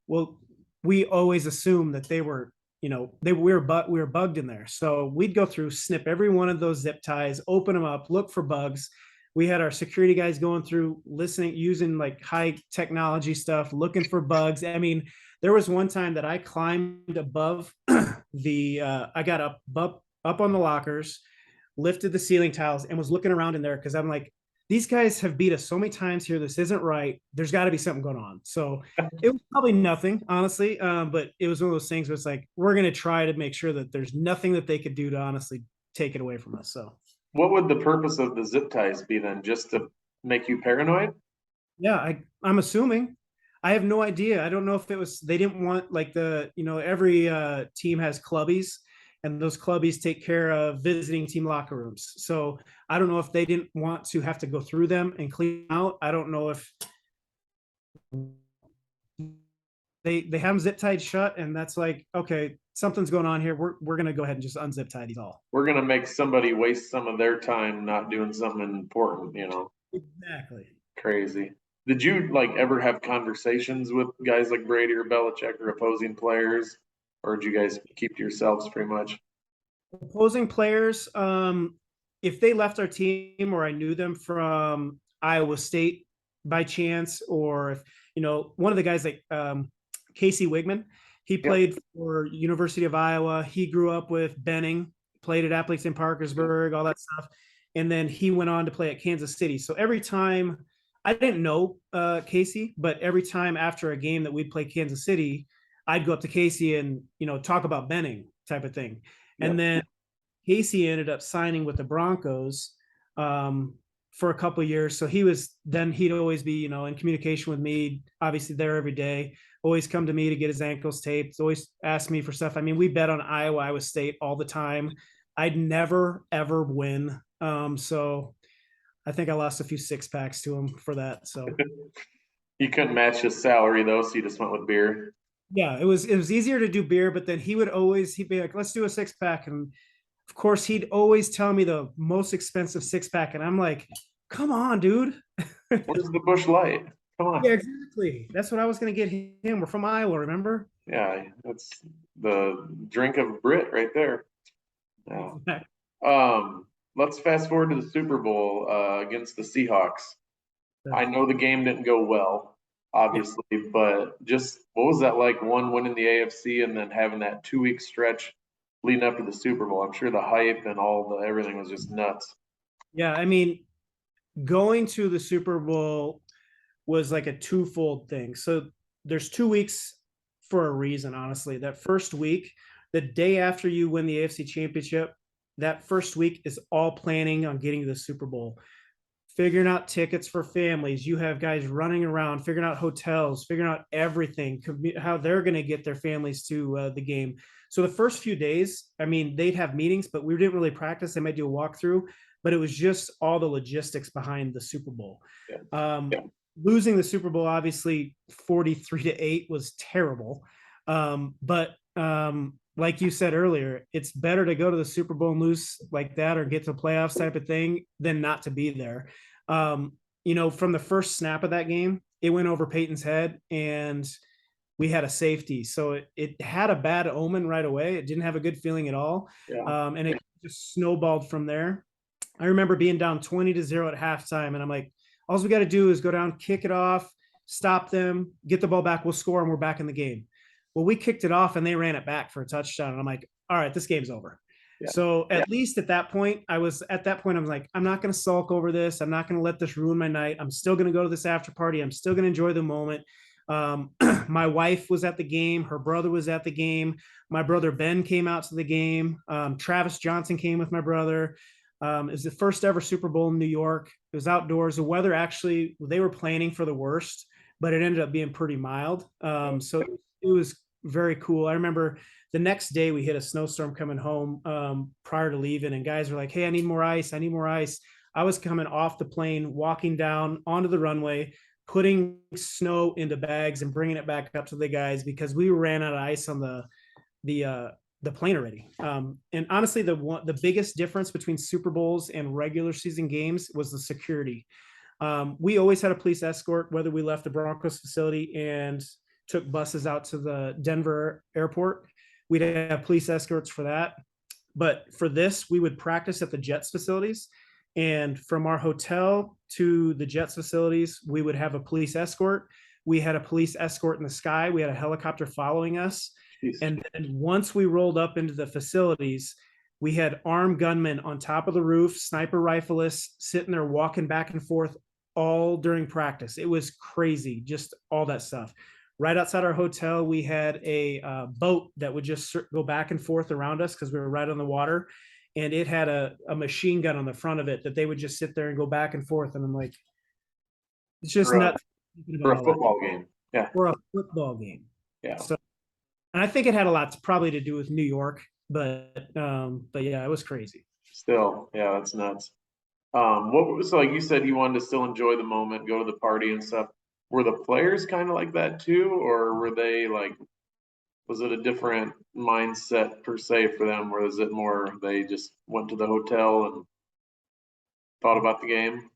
Well, we always assumed that we were bugged in there. So we'd go through, snip every one of those zip ties, open them up, look for bugs. We had our security guys going through, listening, using like high technology stuff, looking for bugs. I mean, there was one time that I climbed above I got up on the lockers, lifted the ceiling tiles, and was looking around in there because I'm like, these guys have beat us so many times here. This isn't right. There's got to be something going on. So it was probably nothing, honestly. But it was one of those things where it's like, we're going to try to make sure that there's nothing that they could do to honestly take it away from us. So What would the purpose of the zip ties be then? Just to make you paranoid? yeah, I'm assuming. I have no idea. I don't know if it was they didn't want like every team has clubbies, and those clubbies take care of visiting team locker rooms. So I don't know if they didn't want to have to go through them and clean out. I don't know if they have them zip tied shut, and that's like, okay, something's going on here. We're gonna go ahead and just unzip tie these all. We're gonna make somebody waste some of their time not doing something important, Exactly. crazy. Did you like ever have conversations with guys like Brady or Belichick or opposing players, or did you guys keep to yourselves pretty much? Opposing players, if they left our team or I knew them from Iowa State by chance, or if one of the guys like Casey Wigman, he played for University of Iowa. He grew up with Benning, played at Appleton Parkersburg, all that stuff, and then he went on to play at Kansas City. So every time, I didn't know Casey, but every time after a game that we'd play Kansas City, I'd go up to Casey and talk about Benning type of thing. And then Casey ended up signing with the Broncos for a couple of years. So he'd always be, in communication with me, obviously there every day, always come to me to get his ankles taped, always ask me for stuff. I mean, we bet on Iowa State all the time. I'd never, ever win. So I think I lost a few six packs to him for that. So You couldn't match his salary though, so you just went with beer. yeah, it was easier to do beer, but then he'd be like, let's do a six pack. And of course he'd always tell me the most expensive six pack. And I'm like, come on, dude. Where's the Bush Light? Come on. Yeah, exactly. That's what I was going to get him. We're from Iowa, remember? Yeah, that's the drink of Britt right there. Yeah. Let's fast forward to the Super Bowl against the Seahawks. I know the game didn't go well, obviously, but just what was that like? One winning the AFC and then having that 2-week stretch leading up to the Super Bowl. I'm sure the hype and everything was just nuts. Yeah, I mean, going to the Super Bowl was like a twofold thing. So there's 2 weeks for a reason, honestly. That first week, the day after you win the AFC Championship, that first week is all planning on getting to the Super Bowl, figuring out tickets for families. You have guys running around, figuring out hotels, figuring out everything, how they're going to get their families to the game. So the first few days, I mean, they'd have meetings, but we didn't really practice. They might do a walkthrough, but it was just all the logistics behind the Super Bowl. Losing the Super Bowl, obviously 43-8 was terrible. But like you said earlier, it's better to go to the Super Bowl and lose like that or get to the playoffs type of thing than not to be there. From the first snap of that game, it went over Peyton's head and we had a safety. So it had a bad omen right away. It didn't have a good feeling at all. And it just snowballed from there. I remember being down 20-0 at halftime, and I'm like, all we got to do is go down, kick it off, stop them, get the ball back, we'll score, and we're back in the game. Well, we kicked it off, and they ran it back for a touchdown. And I'm like, all right, this game's over. So at least at that point, I was like, I'm not going to sulk over this. I'm not going to let this ruin my night. I'm still going to go to this after party. I'm still going to enjoy the moment. My wife was at the game. Her brother was at the game. My brother Ben came out to the game. Travis Johnson came with my brother. It was the first ever Super Bowl in New York. It was outdoors. The weather actually, they were planning for the worst, but it ended up being pretty mild. So it was very cool. I remember the next day we hit a snowstorm coming home prior to leaving, and guys were like, hey, I need more ice. I need more ice. I was coming off the plane, walking down onto the runway, putting snow into bags and bringing it back up to the guys because we ran out of ice on the plane already. And honestly, the biggest difference between Super Bowls and regular season games was the security. We always had a police escort, whether we left the Broncos facility and took buses out to the Denver airport. We'd have police escorts for that. But for this, we would practice at the Jets facilities. And from our hotel to the Jets facilities, we would have a police escort. We had a police escort in the sky. We had a helicopter following us. And then once we rolled up into the facilities, we had armed gunmen on top of the roof, sniper rifleists sitting there walking back and forth all during practice. It was crazy, just all that stuff. Right outside our hotel, we had a boat that would just go back and forth around us because we were right on the water. And it had a machine gun on the front of it that they would just sit there and go back and forth. And I'm like, it's just nuts. For a football game. Yeah. For a football game. Yeah. So, and I think it had a lot probably to do with New York. But yeah, it was crazy. Still, yeah, that's nuts. What was, like you said, you wanted to still enjoy the moment, go to the party and stuff. Were the players kind of like that too, or were they like, was it a different mindset per se for them? Or is it more they just went to the hotel and thought about the game?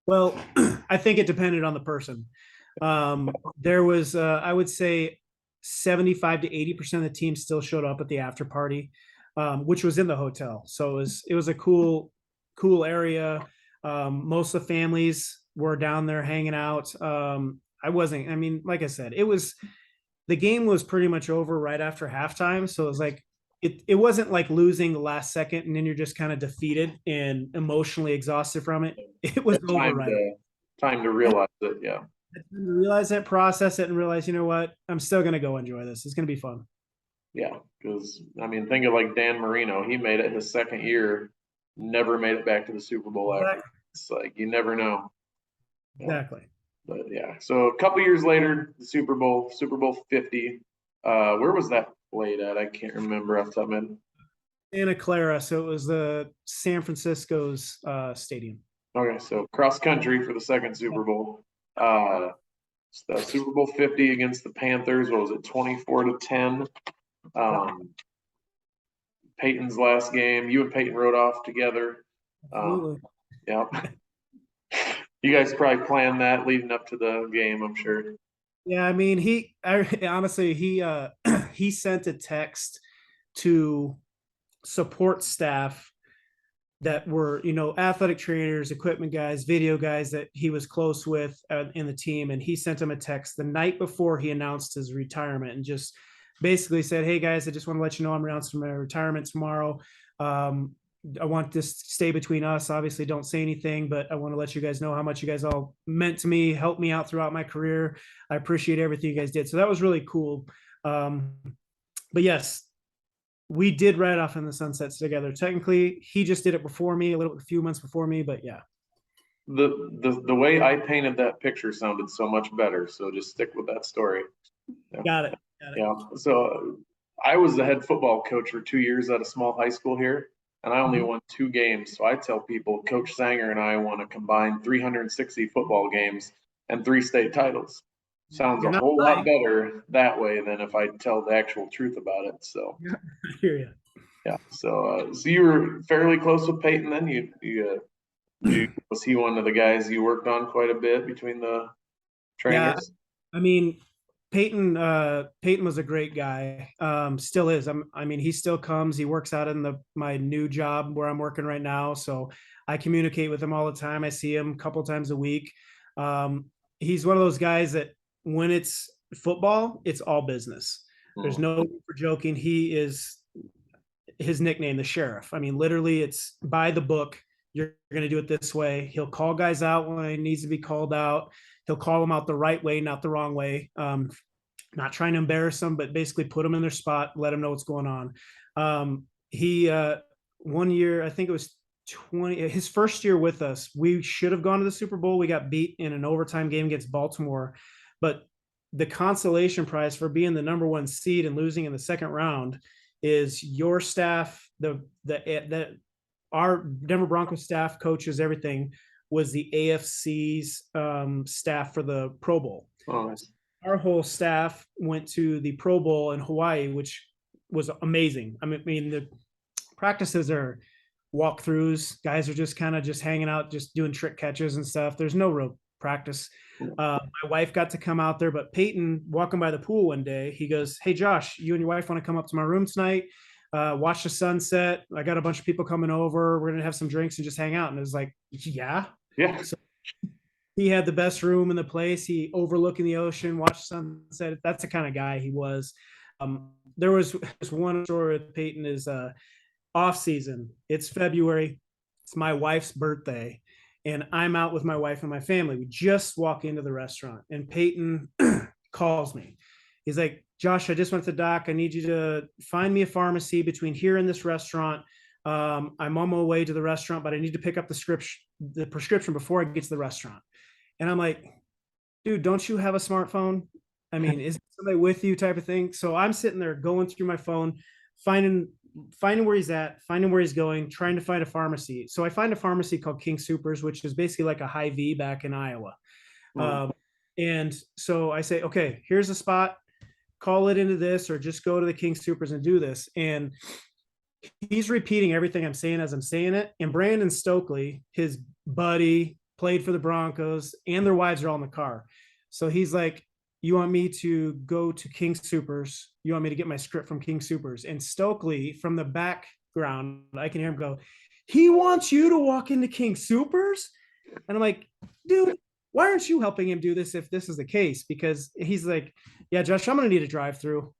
Well, I think it depended on the person. There was, I would say, 75 to 80% of the team still showed up at the after party, which was in the hotel. So it was a cool area. Most of the families were down there hanging out. I wasn't. I mean, like I said, the game was pretty much over right after halftime. So it was like it wasn't like losing the last second and then you're just kind of defeated and emotionally exhausted from it. It was over Time right. to realize it, yeah. Realize that, process it, and realize, you know what, I'm still gonna go enjoy this. It's gonna be fun. Yeah, because I mean, think of like Dan Marino. He made it his second year, never made it back to the Super Bowl after. Exactly. It's like you never know. Yeah, Exactly. but yeah. So a couple years later, the Super Bowl 50. Where was that played at? I can't remember off the top of my head. Santa Clara, so it was the San Francisco's stadium. Okay, so cross country for the second Super Bowl. Uh, the Super Bowl 50 against the Panthers. What was it, 24-10? Um, Peyton's last game. You and Peyton rode off together. Absolutely. Yeah. You guys probably planned that leading up to the game, I'm sure. Yeah, I mean, honestly, he sent a text to support staff that were, athletic trainers, equipment guys, video guys that he was close with in the team. And he sent him a text the night before he announced his retirement and just basically said, hey guys, I just want to let you know I'm announcing my retirement tomorrow. I want this to stay between us. Obviously, don't say anything, but I want to let you guys know how much you guys all meant to me, helped me out throughout my career. I appreciate everything you guys did. So that was really cool. But yes, we did ride off in the sunsets together. Technically, he just did it before me, a few months before me, but yeah. The way I painted that picture sounded so much better. So just stick with that story. Yeah. Got it. Yeah. So I was the head football coach for 2 years at a small high school here, and I only won 2 games. So I tell people, Coach Sanger and I won a combined 360 football games and 3 state titles. Sounds You're a not whole lot lying. better that way than if I tell the actual truth about it. So I hear you. yeah. So you were fairly close with Peyton then. Was he one of the guys you worked on quite a bit between the trainers? Yeah, I mean, Peyton was a great guy. Still is. I mean, he still comes. He works out in my new job where I'm working right now. So I communicate with him all the time. I see him a couple times a week. He's one of those guys that when it's football, it's all business. There's no room for joking. He is his nickname, the sheriff. I mean, literally, it's by the book. You're going to do it this way. He'll call guys out when it needs to be called out. He'll call them out the right way, not the wrong way. Not trying to embarrass them, but basically put them in their spot, let them know what's going on. He 1 year, I think it was his first year with us, we should have gone to the Super Bowl. We got beat in an overtime game against Baltimore, but the consolation prize for being the number 1 seed and losing in the second round is your staff, our Denver Broncos staff, coaches, everything was the AFC's staff for the Pro Bowl. Oh, nice. Our whole staff went to the Pro Bowl in Hawaii, which was amazing. I mean, the practices are walkthroughs. Guys are just kind of just hanging out, just doing trick catches and stuff. There's no real practice. My wife got to come out there, but Peyton walking by the pool one day, he goes, hey, Josh, you and your wife want to come up to my room tonight? Watch the sunset. I got a bunch of people coming over. We're going to have some drinks and just hang out. And it was like, yeah. So he had the best room in the place. He overlooking the ocean, watched sunset. That's the kind of guy he was. There was one story with Peyton is off season. It's February. It's my wife's birthday. And I'm out with my wife and my family. We just walk into the restaurant and Peyton calls me. He's like, Josh, I just went to the doc. I need you to find me a pharmacy between here and this restaurant. I'm on my way to the restaurant, but I need to pick up the prescription before I get to the restaurant. And I'm like, dude, don't you have a smartphone? I mean, is somebody with you type of thing? So I'm sitting there going through my phone, finding finding where he's at, finding where he's going, trying to find a pharmacy. So I find a pharmacy called King Supers, which is basically like a Hy-Vee back in Iowa. Mm. And so I say, okay, here's a spot, call it into this, or just go to the King Supers and do this. And he's repeating everything I'm saying as I'm saying it. And Brandon Stokely, his buddy, played for the Broncos, and their wives are all in the car. So he's like, you want me to go to King Supers? You want me to get my script from King Supers? And Stokely, from the background, I can hear him go, he wants you to walk into King Supers? And I'm like, dude, why aren't you helping him do this if this is the case? Because he's like, yeah, Josh, I'm going to need a drive through.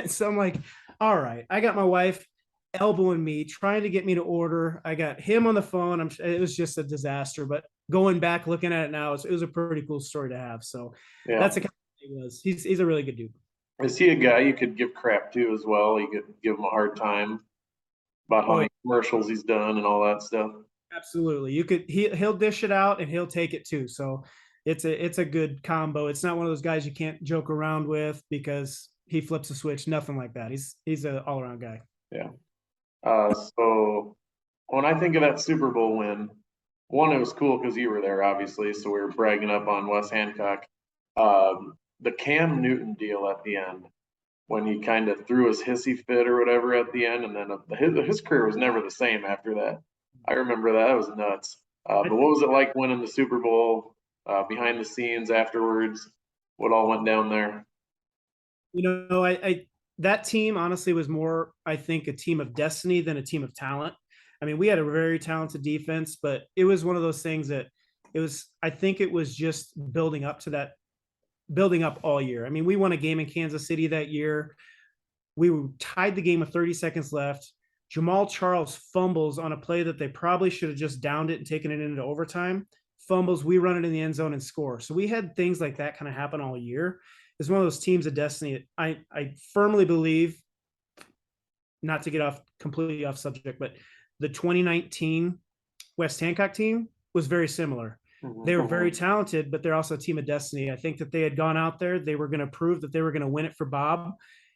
So I'm like, all right, I got my wife elbowing me, trying to get me to order. I got him on the phone. It was just a disaster, but going back, looking at it now, it was a pretty cool story to have. So Yeah. that's the kind of thing he was. He's a really good dude. Is he a guy you could give crap to as well? You could give him a hard time about how many commercials he's done and all that stuff. Absolutely. He'll dish it out and he'll take it too. So it's a good combo. It's not one of those guys you can't joke around with because he flips a switch, nothing like that. He's an all around guy. Yeah. So when I think of that Super Bowl win, one, it was cool because you were there, obviously. So we were bragging up on Wes Hancock. The Cam Newton deal at the end, when he kind of threw his hissy fit or whatever at the end, and then his career was never the same after that. I remember that. It was nuts. But what was it like winning the Super Bowl, behind the scenes afterwards? What all went down there? You know, I that team honestly was more, I think, a team of destiny than a team of talent. I mean, we had a very talented defense, but it was one of those things that I think it was just building up to that, building up all year. I mean, we won a game in Kansas City that year. We tied the game with 30 seconds left. Jamal Charles fumbles on a play that they probably should have just downed it and taken it into overtime. Fumbles, we run it in the end zone and score. So we had things like that kind of happen all year. It's one of those teams of destiny. I firmly believe, not to get completely off subject, but the 2019 West Hancock team was very similar. They were very talented, but they're also a team of destiny. I think that they had gone out there. They were going to prove that they were going to win it for Bob.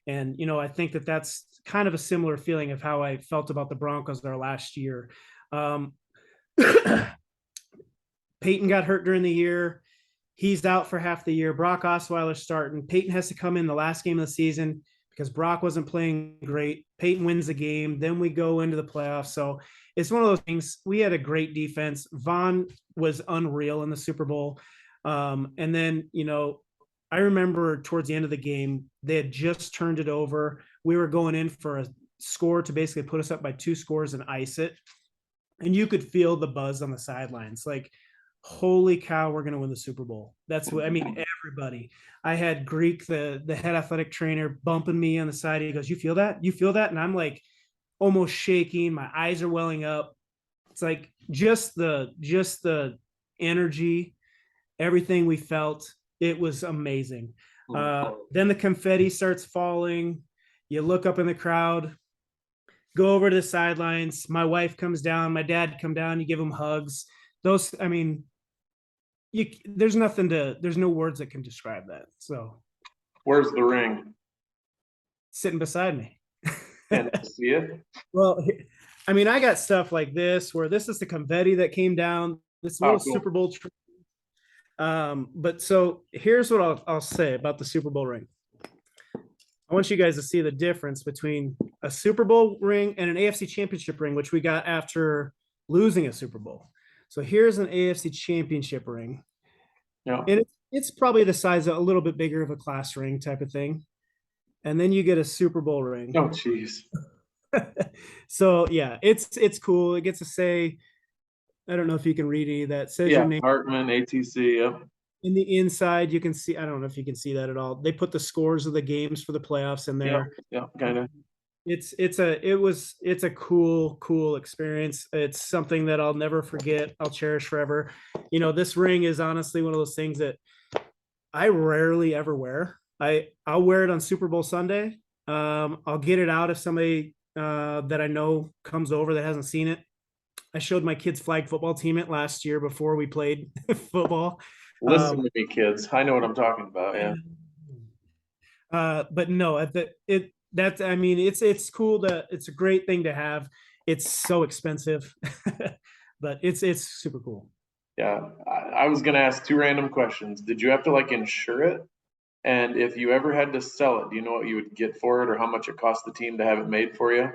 And, you know, I think that that's kind of a similar feeling of how I felt about the Broncos our last year. Peyton got hurt during the year. He's out for half the year. Brock Osweiler's starting. Peyton has to come in the last game of the season because Brock wasn't playing great. Peyton wins the game. Then we go into the playoffs. So it's one of those things. We had a great defense. Vaughn was unreal in the Super Bowl. And then, you know, I remember towards the end of the game, they had just turned it over. We were going in for a score to basically put us up by 2 scores and ice it. And you could feel the buzz on the sidelines. Like, holy cow, we're going to win the Super Bowl. That's what I mean. Everybody. I had Greek, the head athletic trainer, bumping me on the side. He goes, "You feel that? You feel that?" And I'm like almost shaking. My eyes are welling up. It's like just the energy, everything we felt. It was amazing. Then the confetti starts falling. You look up in the crowd, go over to the sidelines. My wife comes down. My dad come down. You give them hugs. Those, I mean, there's no words that can describe that. So, where's the ring? Sitting beside me. Can't see it. Well, I mean, I got stuff like this where this is the confetti that came down. This little cool Super Bowl. But so here's what I'll say about the Super Bowl ring. I want you guys to see the difference between a Super Bowl ring and an AFC Championship ring, which we got after losing a Super Bowl. So here's an AFC Championship ring. Yeah. And it's probably the size of a little bit bigger of a class ring type of thing. And then you get a Super Bowl ring. Oh, geez. So yeah, it's cool. It gets to say, I don't know if you can read any of that. It says your name. Hartman, ATC. Yep. In the inside, you can see, I don't know if you can see that at all. They put the scores of the games for the playoffs in there. Yeah, kind of. It's a cool experience. It's something that I'll never forget. I'll cherish forever. You know, this ring is honestly one of those things that I rarely ever wear. I'll wear it on Super Bowl Sunday. I'll get it out if somebody that I know comes over that hasn't seen it. I showed my kids' flag football team it last year before we played football. Listen to me, kids. I know what I'm talking about. Yeah. But no, That's, I mean, it's cool it's a great thing to have. It's so expensive, but it's super cool. Yeah, I was gonna ask two random questions. Did you have to like insure it? And if you ever had to sell it, do you know what you would get for it or how much it cost the team to have it made for you?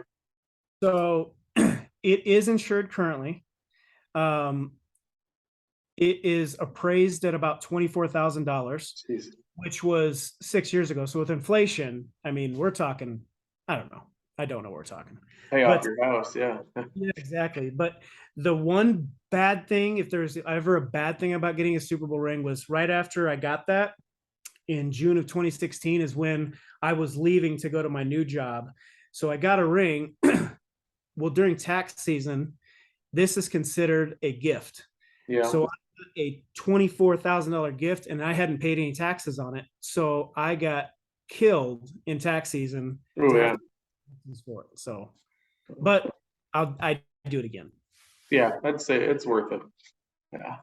So it is insured currently. It is appraised at about $24,000, Jeez. which was 6 years ago. So with inflation, I mean, we're talking, I don't know. I don't know what we're talking. Pay off But your house, yeah. yeah, exactly. But the one bad thing, if there's ever a bad thing about getting a Super Bowl ring, was right after I got that in June of 2016 is when I was leaving to go to my new job. So I got a ring. Well, during tax season, this is considered a gift. Yeah. So I got a $24,000 gift and I hadn't paid any taxes on it. So I got killed in tax season Oh, to yeah. have to for it. So, but I do it again. Yeah, I'd say it's worth it. Yeah.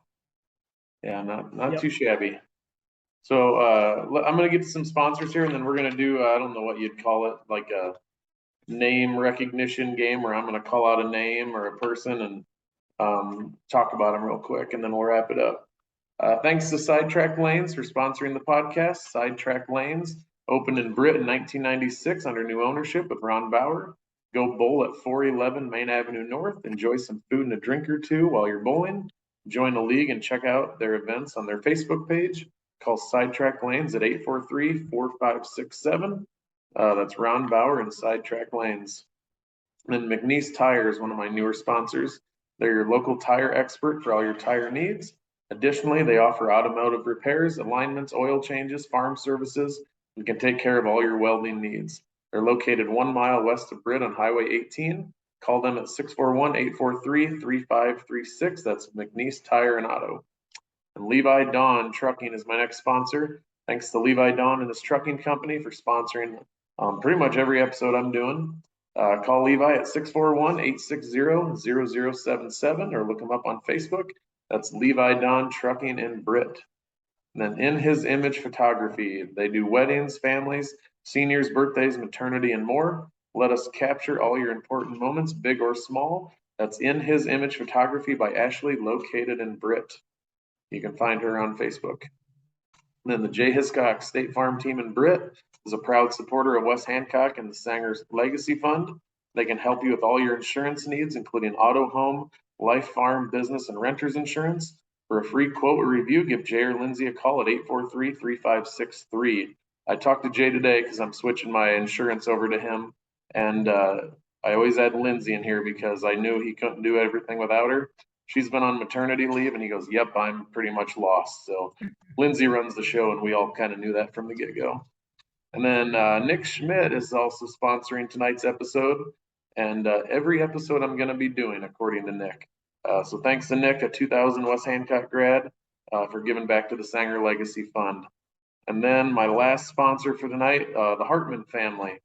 Yeah, not Yep. too shabby. So I'm gonna get to some sponsors here and then we're gonna do I don't know what you'd call it, like a name recognition game where I'm gonna call out a name or a person and talk about them real quick and then we'll wrap it up. Thanks to Sidetrack Lanes for sponsoring the podcast. Sidetrack Lanes opened in Britt in 1996 under new ownership with Ron Bauer. Go bowl at 411 Main Avenue North. Enjoy some food and a drink or two while you're bowling. Join the league and check out their events on their Facebook page. Call Sidetrack Lanes at 843-4567. That's Ron Bauer and Sidetrack Lanes. And then McNeese Tire is one of my newer sponsors. They're your local tire expert for all your tire needs. Additionally, they offer automotive repairs, alignments, oil changes, farm services, and can take care of all your welding needs. They're located 1 mile west of Britt on Highway 18. Call them at 641-843-3536. That's McNeese Tire and Auto. And Levi Dawn Trucking is my next sponsor. Thanks to Levi Dawn and his trucking company for sponsoring pretty much every episode I'm doing. Call Levi at 641-860-0077 or look him up on Facebook. That's Levi Dawn Trucking in Britt. And then In His Image Photography. They do weddings, families, seniors, birthdays, maternity, and more. Let us capture all your important moments, big or small. That's In His Image Photography by Ashley, located in Britt. You can find her on Facebook. And then the J. Hiscock State Farm team in Britt is a proud supporter of West Hancock and the Sanger's Legacy Fund. They can help you with all your insurance needs, including auto, home, life, farm, business, and renter's insurance. For a free quote or review, give Jay or Lindsay a call at 843-3563. I talked to Jay today because I'm switching my insurance over to him. And I always add Lindsay in here because I knew he couldn't do everything without her. She's been on maternity leave and he goes, yep, I'm pretty much lost. So Lindsay runs the show and we all kind of knew that from the get-go. And then Nick Schmidt is also sponsoring tonight's episode and every episode I'm going to be doing according to Nick. So thanks to Nick, a 2000 West Hancock grad, for giving back to the Sanger Legacy Fund. And then my last sponsor for tonight, the Hartman family.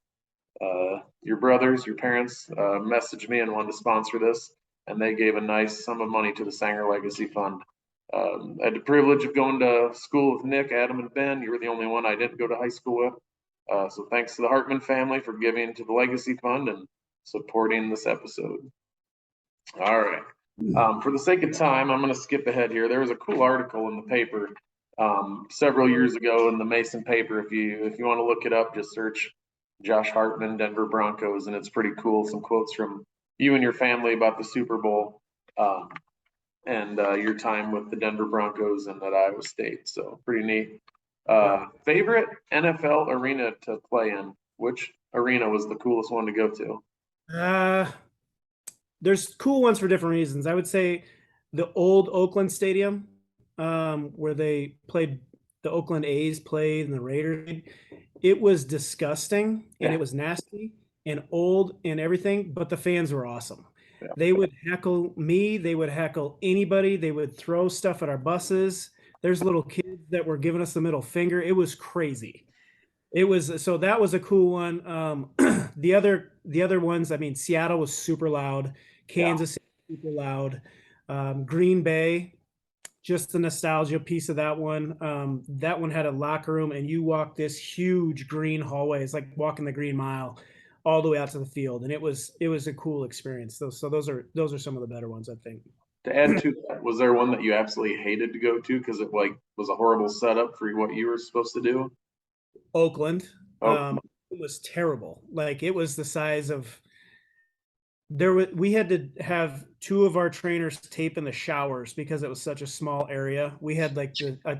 Your brothers, your parents messaged me and wanted to sponsor this, and they gave a nice sum of money to the Sanger Legacy Fund. I had the privilege of going to school with Nick, Adam, and Ben. You were the only one I didn't go to high school with. So thanks to the Hartman family for giving to the Legacy Fund and supporting this episode. All right. For the sake of time, I'm going to skip ahead here. There was a cool article in the paper several years ago in the Mason paper. If you want to look it up, just search Josh Hartman, Denver Broncos, and it's pretty cool. Some quotes from you and your family about the Super Bowl and your time with the Denver Broncos and at Iowa State. So pretty neat. Favorite NFL arena to play in? Which arena was the coolest one to go to? There's cool ones for different reasons. I would say the old Oakland Stadium, where they played, the Oakland A's played and the Raiders played. It was disgusting and it was nasty and old and everything, but the fans were awesome. Yeah. They would heckle me. They would heckle anybody. They would throw stuff at our buses. There's little kids that were giving us the middle finger. It was crazy. It was, so that was a cool one. The other ones, I mean, Seattle was super loud. Kansas City, super loud. Green Bay, just the nostalgia piece of that one. That one had a locker room, and you walk this huge green hallway. It's like walking the Green Mile all the way out to the field, and it was a cool experience. So those are some of the better ones, I think. To add to that, was there one that you absolutely hated to go to because it like was a horrible setup for what you were supposed to do? Oakland, Oh, it was terrible. Like it was the size of we had to have two of our trainers tape in the showers because it was such a small area. We had like a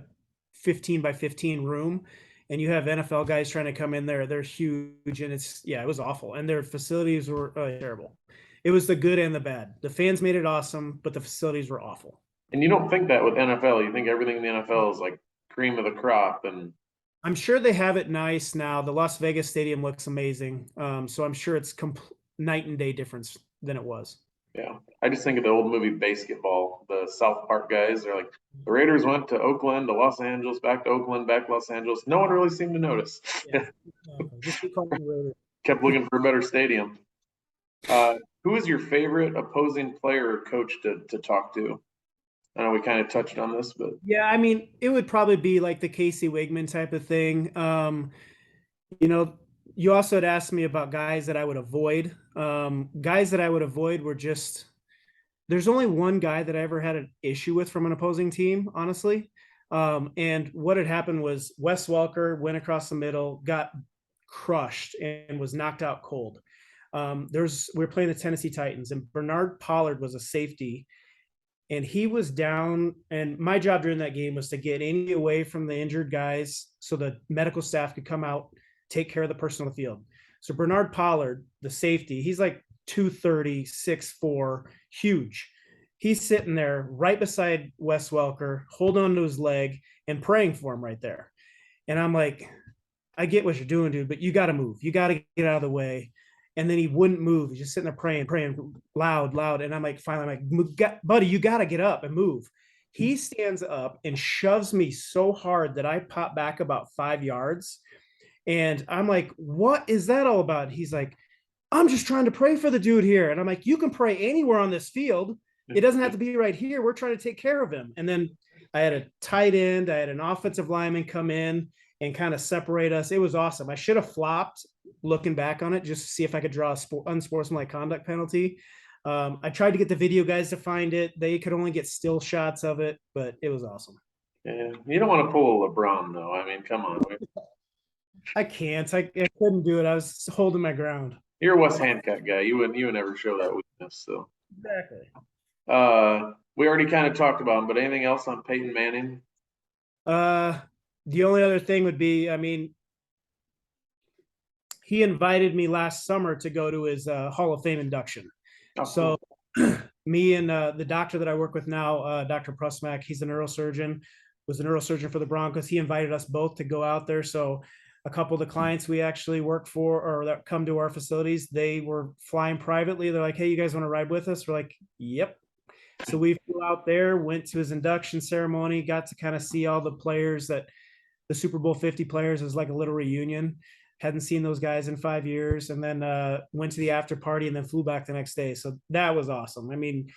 15 by 15 room, and you have NFL guys trying to come in there. They're huge, and it was awful. And their facilities were terrible. It was the good and the bad. The fans made it awesome, but the facilities were awful. and you don't think that with NFL. You think everything in the NFL is like cream of the crop, and I'm sure they have it nice now. The Las Vegas stadium looks amazing. So I'm sure it's night and day difference than it was. yeah. I just think of the old movie Basketball. The South Park guys, they're like, the Raiders went to Oakland, to Los Angeles, back to Oakland, back to Los Angeles. No one really seemed to notice. Yeah, just keep calling the Raiders. Kept looking for a better stadium. Who is your favorite opposing player or coach to talk to? I know we kind of touched on this, but Yeah, I mean, it would probably be like the Casey Wigman type of thing. You also had asked me about guys that I would avoid. Guys that I would avoid were just there's only one guy that I ever had an issue with from an opposing team, honestly. And what had happened was Wes Welker went across the middle, got crushed, and was knocked out cold. We were playing the Tennessee Titans, and Bernard Pollard was a safety, and he was down. And my job during that game was to get any away from the injured guys so the medical staff could come out, take care of the person on the field. So Bernard Pollard, the safety, he's like 230, 6'4", huge. He's sitting there right beside Wes Welker, holding on to his leg and praying for him right there. And I'm like, I get what you're doing, dude, but you got to move. You got to get out of the way. And then he wouldn't move. He's just sitting there praying loud. And I'm like, finally, I'm like, buddy, you got to get up and move. He stands up and shoves me so hard that I pop back about 5 yards. And I'm like, what is that all about? He's like, I'm just trying to pray for the dude here. And I'm like, you can pray anywhere on this field. It doesn't have to be right here. We're trying to take care of him. And then I had a tight end. I had an offensive lineman come in and kind of separate us. It was awesome. I should have flopped looking back on it just to see if I could draw a unsportsmanlike conduct penalty. I tried to get the video guys to find it. They could only get still shots of it, but it was awesome. yeah, you don't want to pull a LeBron though. I mean, come on. I can't. I couldn't do it. I was holding my ground. You're a Wes Hancock guy. You would never show that weakness. So Exactly. we already kind of talked about him, but anything else on Peyton Manning? The only other thing would be, I mean, he invited me last summer to go to his Hall of Fame induction. Oh, so me and the doctor that I work with now, Dr. Prusmack, he's a neurosurgeon, was a neurosurgeon for the Broncos. He invited us both to go out there. So a couple of the clients we actually work for or that come to our facilities, they were flying privately. They're like, hey, you guys want to ride with us? We're like, yep. So we flew out there, went to his induction ceremony, got to kind of see all the players that the Super Bowl 50 players. It was like a little reunion. Hadn't seen those guys in 5 years, and then went to the after party and then flew back the next day. So that was awesome. I mean,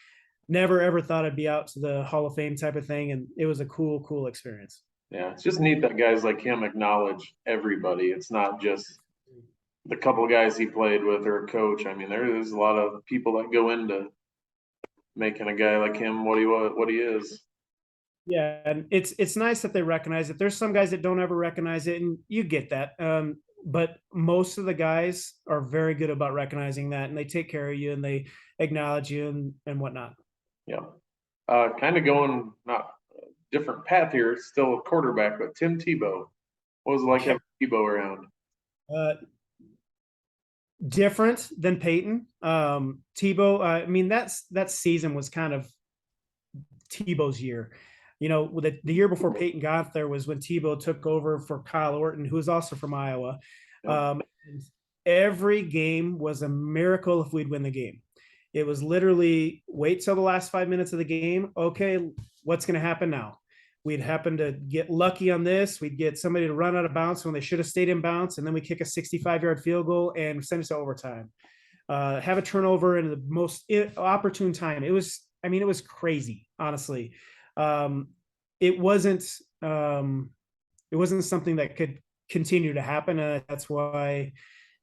never ever thought I'd be out to the Hall of Fame type of thing. And it was a cool experience. Yeah, it's just neat that guys like him acknowledge everybody. It's not just the couple of guys he played with or a coach. I mean, there's a lot of people that go into making a guy like him what he is. Yeah, and it's nice that they recognize it. There's some guys that don't ever recognize it, and you get that. But most of the guys are very good about recognizing that, and they take care of you and they acknowledge you and whatnot. Yeah. Kind of going not different path here, still a quarterback, but Tim Tebow. What was it like having Tebow around? Different than Peyton. Tebow, I mean, that season was kind of Tebow's year. You know, the year before Peyton got there was when Tebow took over for Kyle Orton, who was also from Iowa. Yep. Every game was a miracle if we'd win the game. It was literally wait till the last 5 minutes of the game. Okay, what's going to happen now? We'd happen to get lucky on this. We'd get somebody to run out of bounds when they should have stayed in bounds, and then we kick a 65-yard field goal and send us to overtime. Have a turnover in the most opportune time. It was crazy, honestly. it wasn't something that could continue to happen. And that's why,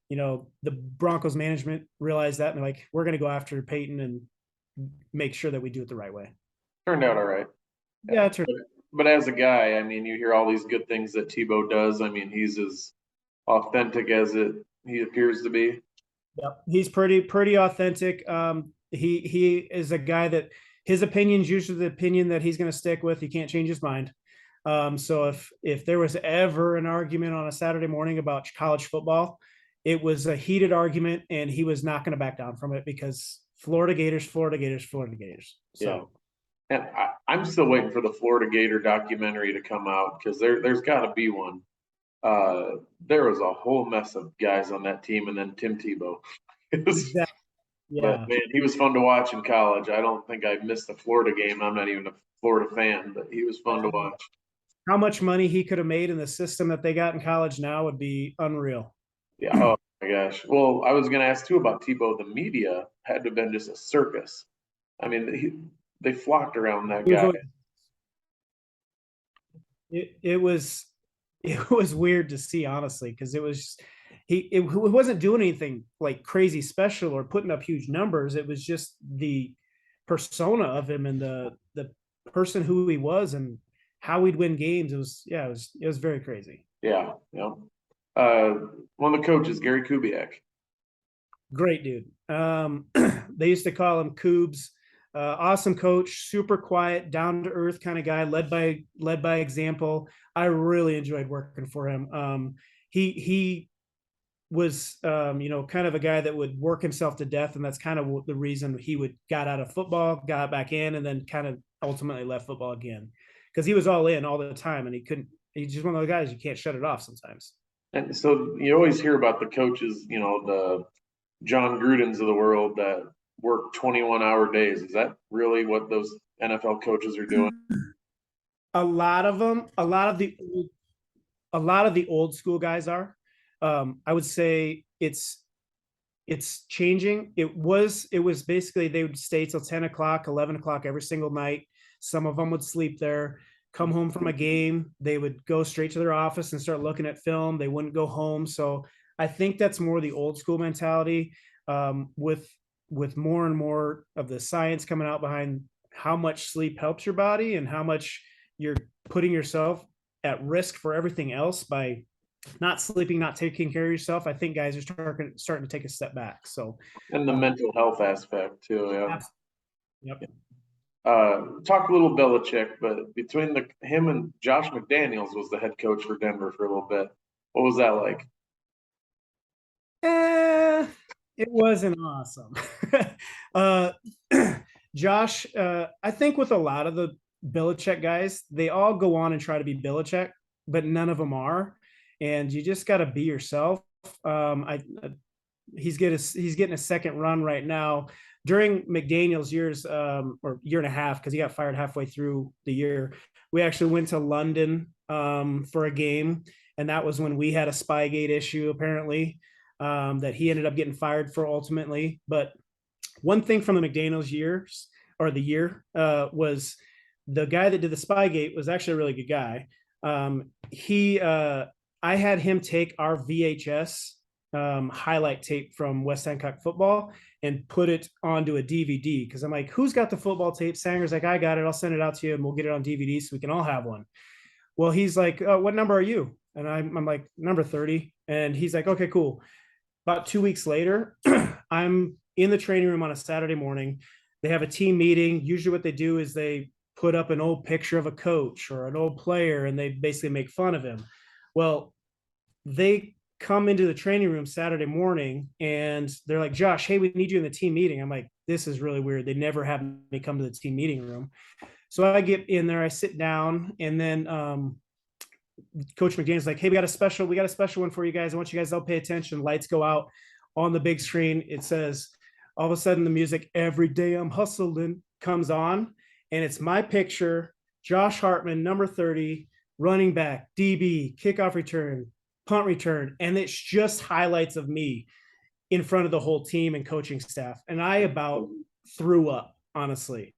the Broncos management realized that, and they're like, we're going to go after Peyton and make sure that we do it the right way. Turned out all right. Yeah. But as a guy, I mean, you hear all these good things that Tebow does. I mean, he's as authentic as he appears to be. Yep. He's pretty authentic. He is a guy that his opinion's usually the opinion that he's going to stick with. He can't change his mind. So if there was ever an argument on a Saturday morning about college football, it was a heated argument, and he was not going to back down from it because Florida Gators. So. Yeah. And I'm still waiting for the Florida Gator documentary to come out because there's got to be one. There was a whole mess of guys on that team, and then Tim Tebow. Yeah. But man, he was fun to watch in college. I don't think I missed a Florida game. I'm not even a Florida fan, but he was fun to watch. How much money he could have made in the system that they got in college now would be unreal. Yeah. Oh my gosh. Well, I was going to ask too about Tebow. The media had to have been just a circus. I mean, they flocked around that guy. It was weird to see, honestly, because it wasn't doing anything like crazy special or putting up huge numbers. It was just the persona of him and the person who he was and how he'd win games. It was very crazy. Yeah. Yeah. One of the coaches, Gary Kubiak. Great dude. They used to call him Coobs. Awesome coach, super quiet, down to earth kind of guy, led by example. I really enjoyed working for him. He was, kind of a guy that would work himself to death, and that's kind of the reason he got out of football, got back in, and then kind of ultimately left football again, because he was all in all the time, and he's just one of those guys you can't shut it off sometimes. And so you always hear about the coaches, the John Grudens of the world that work 21-hour days. Is that really what those NFL coaches are doing? A lot of the old school guys are. I would say it's changing. It was basically they would stay till 10 o'clock, 11 o'clock every single night. Some of them would sleep there, come home from a game. They would go straight to their office and start looking at film. They wouldn't go home. So I think that's more the old school mentality, with more and more of the science coming out behind how much sleep helps your body and how much you're putting yourself at risk for everything else by not sleeping, not taking care of yourself. I think guys are starting to take a step back. So, and the mental health aspect too. Yeah. Yep. Talk a little Belichick, but between him and Josh McDaniels was the head coach for Denver for a little bit. What was that like? It wasn't awesome. Josh, I think with a lot of the Belichick guys, they all go on and try to be Belichick, but none of them are. And you just got to be yourself. He's getting a second run right now. During McDaniel's years, or year and a half, because he got fired halfway through the year, we actually went to London for a game, and that was when we had a Spygate issue, apparently, that he ended up getting fired for ultimately. But one thing from the McDaniel's year was the guy that did the Spygate was actually a really good guy. I had him take our VHS highlight tape from West Hancock football and put it onto a DVD, because I'm like, who's got the football tape? Sanger's like, I got it. I'll send it out to you and we'll get it on DVD so we can all have one. Well, he's like, what number are you? And I'm like, number 30. And he's like, okay, cool. About 2 weeks later, I'm in the training room on a Saturday morning. They have a team meeting. Usually what they do is they put up an old picture of a coach or an old player, and they basically make fun of him. Well, they come into the training room Saturday morning and they're like, Josh, hey, we need you in the team meeting. I'm like, this is really weird. They never have me come to the team meeting room. So I get in there, I sit down, and then Coach McDaniel's like, hey, we got a special one for you guys. I want you guys all pay attention. Lights go out on the big screen. It says, all of a sudden the music, Every Day I'm Hustling, comes on, and it's my picture, Josh Hartman, number 30, running back, DB, kickoff return, punt return. And it's just highlights of me in front of the whole team and coaching staff. And I about threw up, honestly.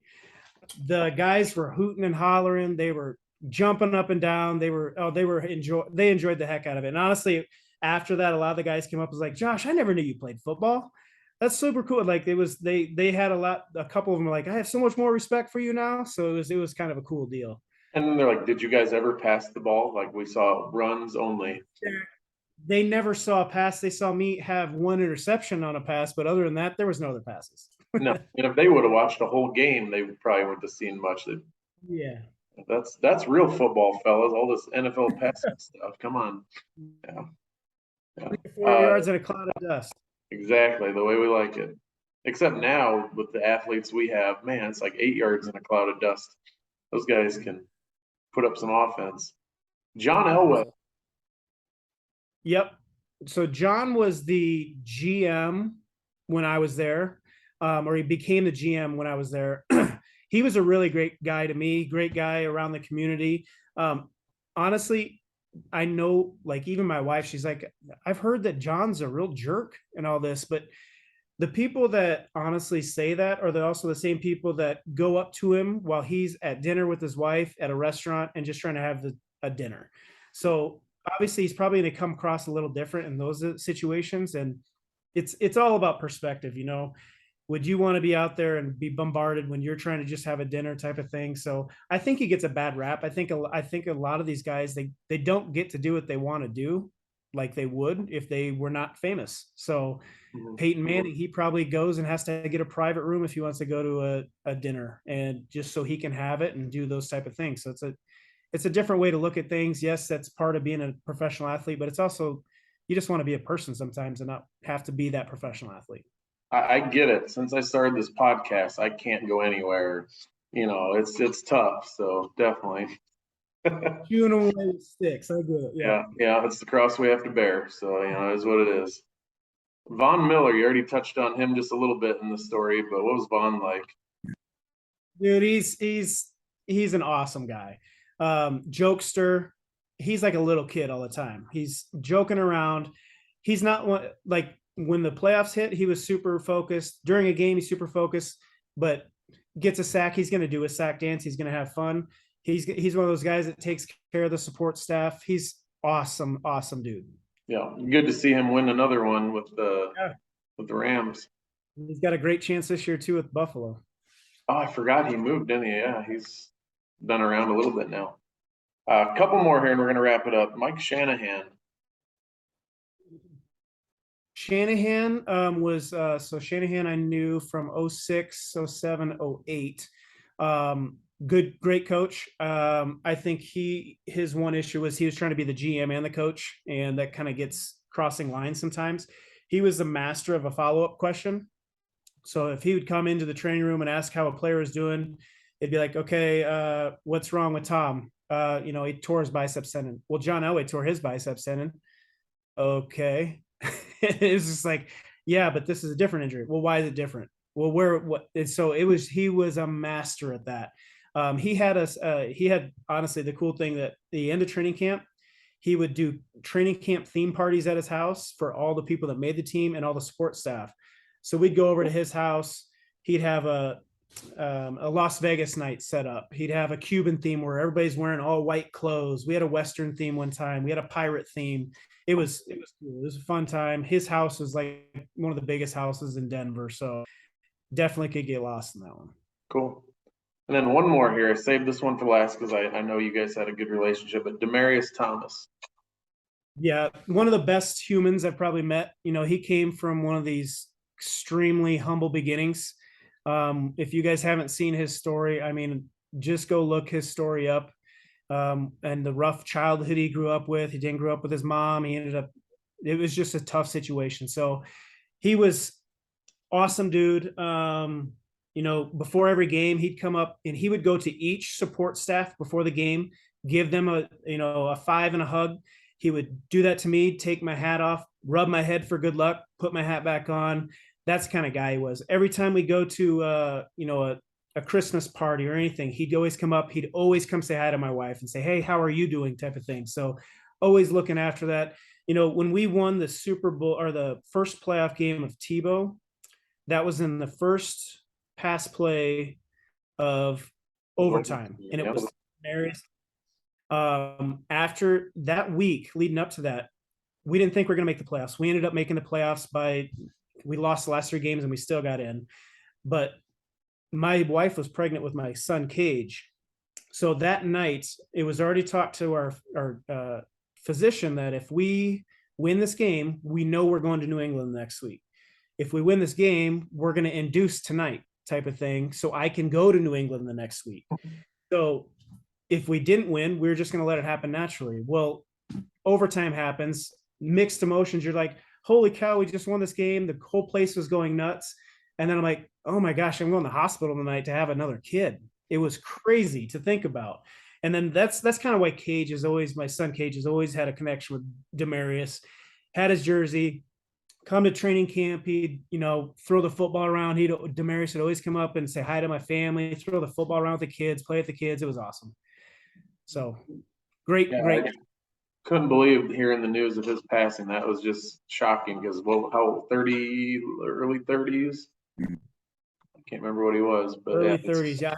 The guys were hooting and hollering. They were jumping up and down. They enjoyed the heck out of it. And honestly, after that, a lot of the guys came up and was like, Josh, I never knew you played football. That's super cool. Like they had a couple of them were like, I have so much more respect for you now. So it was kind of a cool deal. And then they're like, did you guys ever pass the ball? Like we saw runs only. They never saw a pass. They saw me have one interception on a pass, but other than that, there was no other passes. No, and if they would have watched a whole game, they probably wouldn't have seen much. Yeah. That's real football, fellas. All this NFL passing stuff. Come on. Yeah. 4 yards in a cloud of dust. Exactly the way we like it. Except now with the athletes we have, man, it's like 8 yards in a cloud of dust. Those guys can put up some offense. John Elway. Yep. So John was the GM when I was there, or he became the GM when I was there. He was a really great guy to me, great guy around the community. Honestly, I know, like, even my wife, she's like, I've heard that John's a real jerk and all this, but the people that honestly say that are also the same people that go up to him while he's at dinner with his wife at a restaurant and just trying to have a dinner. So obviously he's probably going to come across a little different in those situations. And it's all about perspective, you know. Would you want to be out there and be bombarded when you're trying to just have a dinner type of thing? So I think he gets a bad rap. I think a lot of these guys, they don't get to do what they want to do like they would if they were not famous. So Peyton Manning, he probably goes and has to get a private room if he wants to go to a dinner, and just so he can have it and do those type of things. So it's a different way to look at things. Yes, that's part of being a professional athlete, but it's also, you just want to be a person sometimes and not have to be that professional athlete. I get it. Since I started this podcast, I can't go anywhere. You know, it's tough. So definitely. Chewing away with sticks. I get it. Yeah. It's the cross we have to bear. So, you know, it is what it is. Von Miller, you already touched on him just a little bit in the story, but what was Von like? Dude, he's an awesome guy. Jokester. He's like a little kid all the time. He's joking around. He's not one, like, when the playoffs hit, he was super focused. During a game, he's super focused, but gets a sack, he's going to do a sack dance. He's going to have fun. He's one of those guys that takes care of the support staff. He's awesome dude. Yeah, good to see him win another one with the Rams. He's got a great chance this year too with Buffalo. Oh, I forgot he moved, didn't he? Yeah, he's been around a little bit now. A couple more here, and we're going to wrap it up. Mike Shanahan. Shanahan was so Shanahan I knew from 06, 07, 08. Great coach. I think his one issue was he was trying to be the GM and the coach, and that kind of gets crossing lines sometimes. He was the master of a follow-up question. So if he would come into the training room and ask how a player is doing, it'd be like, okay, what's wrong with Tom? He tore his biceps tendon. Well, John Elway tore his biceps tendon. Okay. It was just like, yeah, but this is a different injury. Well, why is it different? Well, he was a master at that. He had honestly the cool thing that the end of training camp, he would do training camp theme parties at his house for all the people that made the team and all the support staff. So we'd go over to his house. He'd have a Las Vegas night set up. He'd have a Cuban theme where everybody's wearing all white clothes. We had a Western theme one time. We had a pirate theme. It was cool. It was a fun time. His house was like one of the biggest houses in Denver. So definitely could get lost in that one. Cool. And then one more here. I saved this one for last because I know you guys had a good relationship, but Demaryius Thomas. Yeah, one of the best humans I've probably met. You know, he came from one of these extremely humble beginnings. If you guys haven't seen his story, I mean, just go look his story up. And the rough childhood he grew up with. He didn't grow up with his mom. It was just a tough situation. So he was awesome dude. Before every game, he'd come up and he would go to each support staff before the game, give them a five and a hug. He would do that to me, take my hat off, rub my head for good luck, put my hat back on. That's the kind of guy he was. Every time we go to, a Christmas party or anything, he'd always come up. He'd always come say hi to my wife and say, hey, how are you doing, type of thing. So always looking after that. You know, when we won the Super Bowl or the first playoff game of Tebow, that was in the first pass play of overtime. And it was Demaryius. After that week leading up to that, we didn't think we were going to make the playoffs. We ended up making the playoffs we lost the last 3 games and we still got in. But my wife was pregnant with my son, Cage. So that night, it was already talked to our physician that if we win this game, we know we're going to New England next week. If we win this game, we're going to induce tonight type of thing. So I can go to New England the next week. So if we didn't win, we were just going to let it happen naturally. Well, overtime happens, mixed emotions. You're like, holy cow, we just won this game. The whole place was going nuts. And then I'm like, oh my gosh, I'm going to the hospital tonight to have another kid. It was crazy to think about. And then that's kind of why my son Cage has always had a connection with Demarius, had his jersey, come to training camp. He'd, throw the football around. Demarius would always come up and say hi to my family, throw the football around with the kids, play with the kids. It was awesome. So great. I couldn't believe hearing the news of his passing. That was just shocking because, how old, 30, early 30s? I can't remember what he was, but early 30s. Yeah.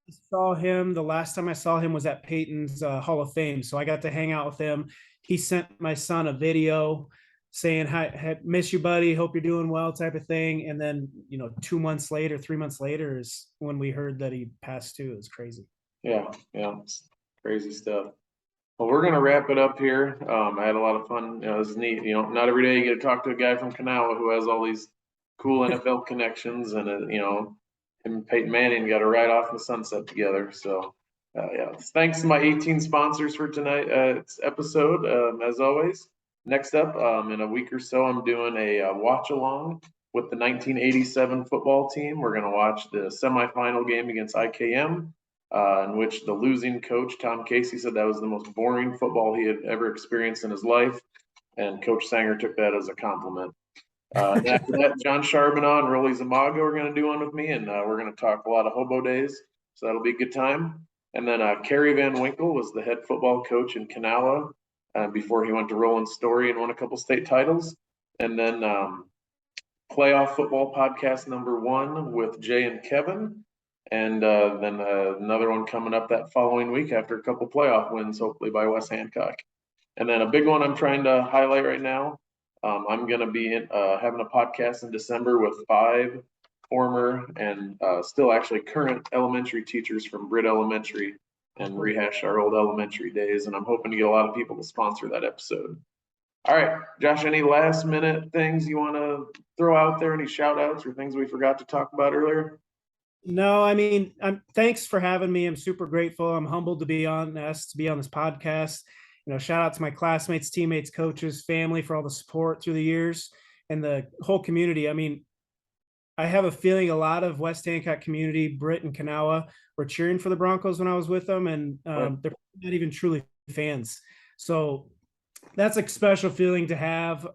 I saw him, the last time I saw him was at Peyton's Hall of Fame. So I got to hang out with him. He sent my son a video saying, hi, miss you, buddy. Hope you're doing well, type of thing. And then, 3 months later is when we heard that he passed too. It was crazy. Yeah. It's crazy stuff. Well, we're going to wrap it up here. I had a lot of fun. It was neat. Not every day you get to talk to a guy from Kanawha who has all these cool NFL connections, and him and Peyton Manning got to ride off in the sunset together. So, thanks to my 18 sponsors for tonight's episode. As always, next up, in a week or so, I'm doing a watch along with the 1987 football team. We're going to watch the semifinal game against IKM. In which the losing coach, Tom Casey, said that was the most boring football he had ever experienced in his life. And Coach Sanger took that as a compliment. After that, John Charbonneaux and Rolly Zamago are going to do one with me, and we're going to talk a lot of hobo days. So that'll be a good time. And then Kerry Van Winkle was the head football coach in Kanawha before he went to Roland Story and won a couple state titles. And then playoff football podcast #1 with Jay and Kevin. And then another one coming up that following week after a couple playoff wins, hopefully by West Hancock. And then a big one I'm trying to highlight right now. I'm going to be having a podcast in December with 5 former and still actually current elementary teachers from Britt Elementary and rehash our old elementary days. And I'm hoping to get a lot of people to sponsor that episode. All right, Josh, any last minute things you want to throw out there? Any shout outs or things we forgot to talk about earlier? No, I mean, thanks for having me. I'm super grateful. I'm humbled to be asked to be on this podcast. Shout out to my classmates, teammates, coaches, family for all the support through the years and the whole community. I mean, I have a feeling a lot of West Hancock community, Britt and Kanawha, were cheering for the Broncos when I was with them, and they're not even truly fans. So that's a special feeling to have.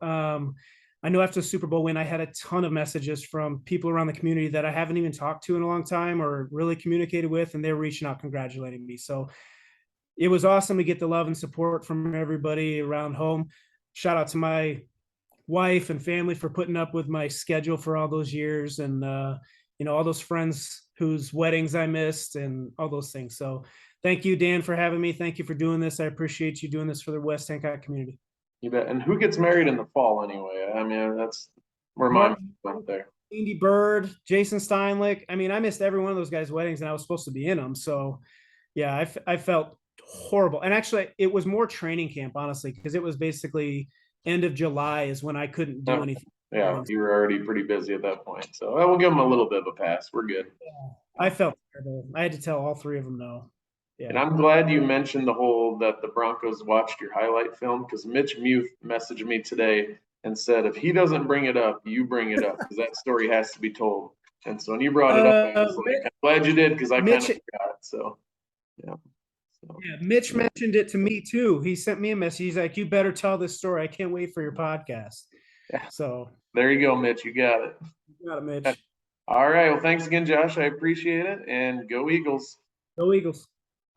I know after the Super Bowl win, I had a ton of messages from people around the community that I haven't even talked to in a long time or really communicated with, and they're reaching out, congratulating me. So it was awesome to get the love and support from everybody around home. Shout out to my wife and family for putting up with my schedule for all those years, and all those friends whose weddings I missed and all those things. So thank you, Dan, for having me. Thank you for doing this. I appreciate you doing this for the West Hancock community. You bet. And who gets married in the fall anyway? I mean, that's where mine went there. Andy Bird, Jason Steinlich. I mean, I missed every one of those guys' weddings, and I was supposed to be in them. So, yeah, I felt horrible. And actually, it was more training camp, honestly, because it was basically end of July is when I couldn't do anything. Yeah, you were already pretty busy at that point. So we'll give them a little bit of a pass. We're good. Yeah, I felt terrible. I had to tell all 3 of them no. Yeah. And I'm glad you mentioned that the Broncos watched your highlight film, because Mitch Muth messaged me today and said, if he doesn't bring it up, you bring it up, because that story has to be told. And so when you brought it up, I was like, I'm glad you did, because I kind of forgot. So, yeah. Yeah, Mitch mentioned it to me too. He sent me a message. He's like, you better tell this story. I can't wait for your podcast. Yeah. So there you go, Mitch. You got it. You got it, Mitch. All right. Well, thanks again, Josh. I appreciate it. And go Eagles. Go Eagles.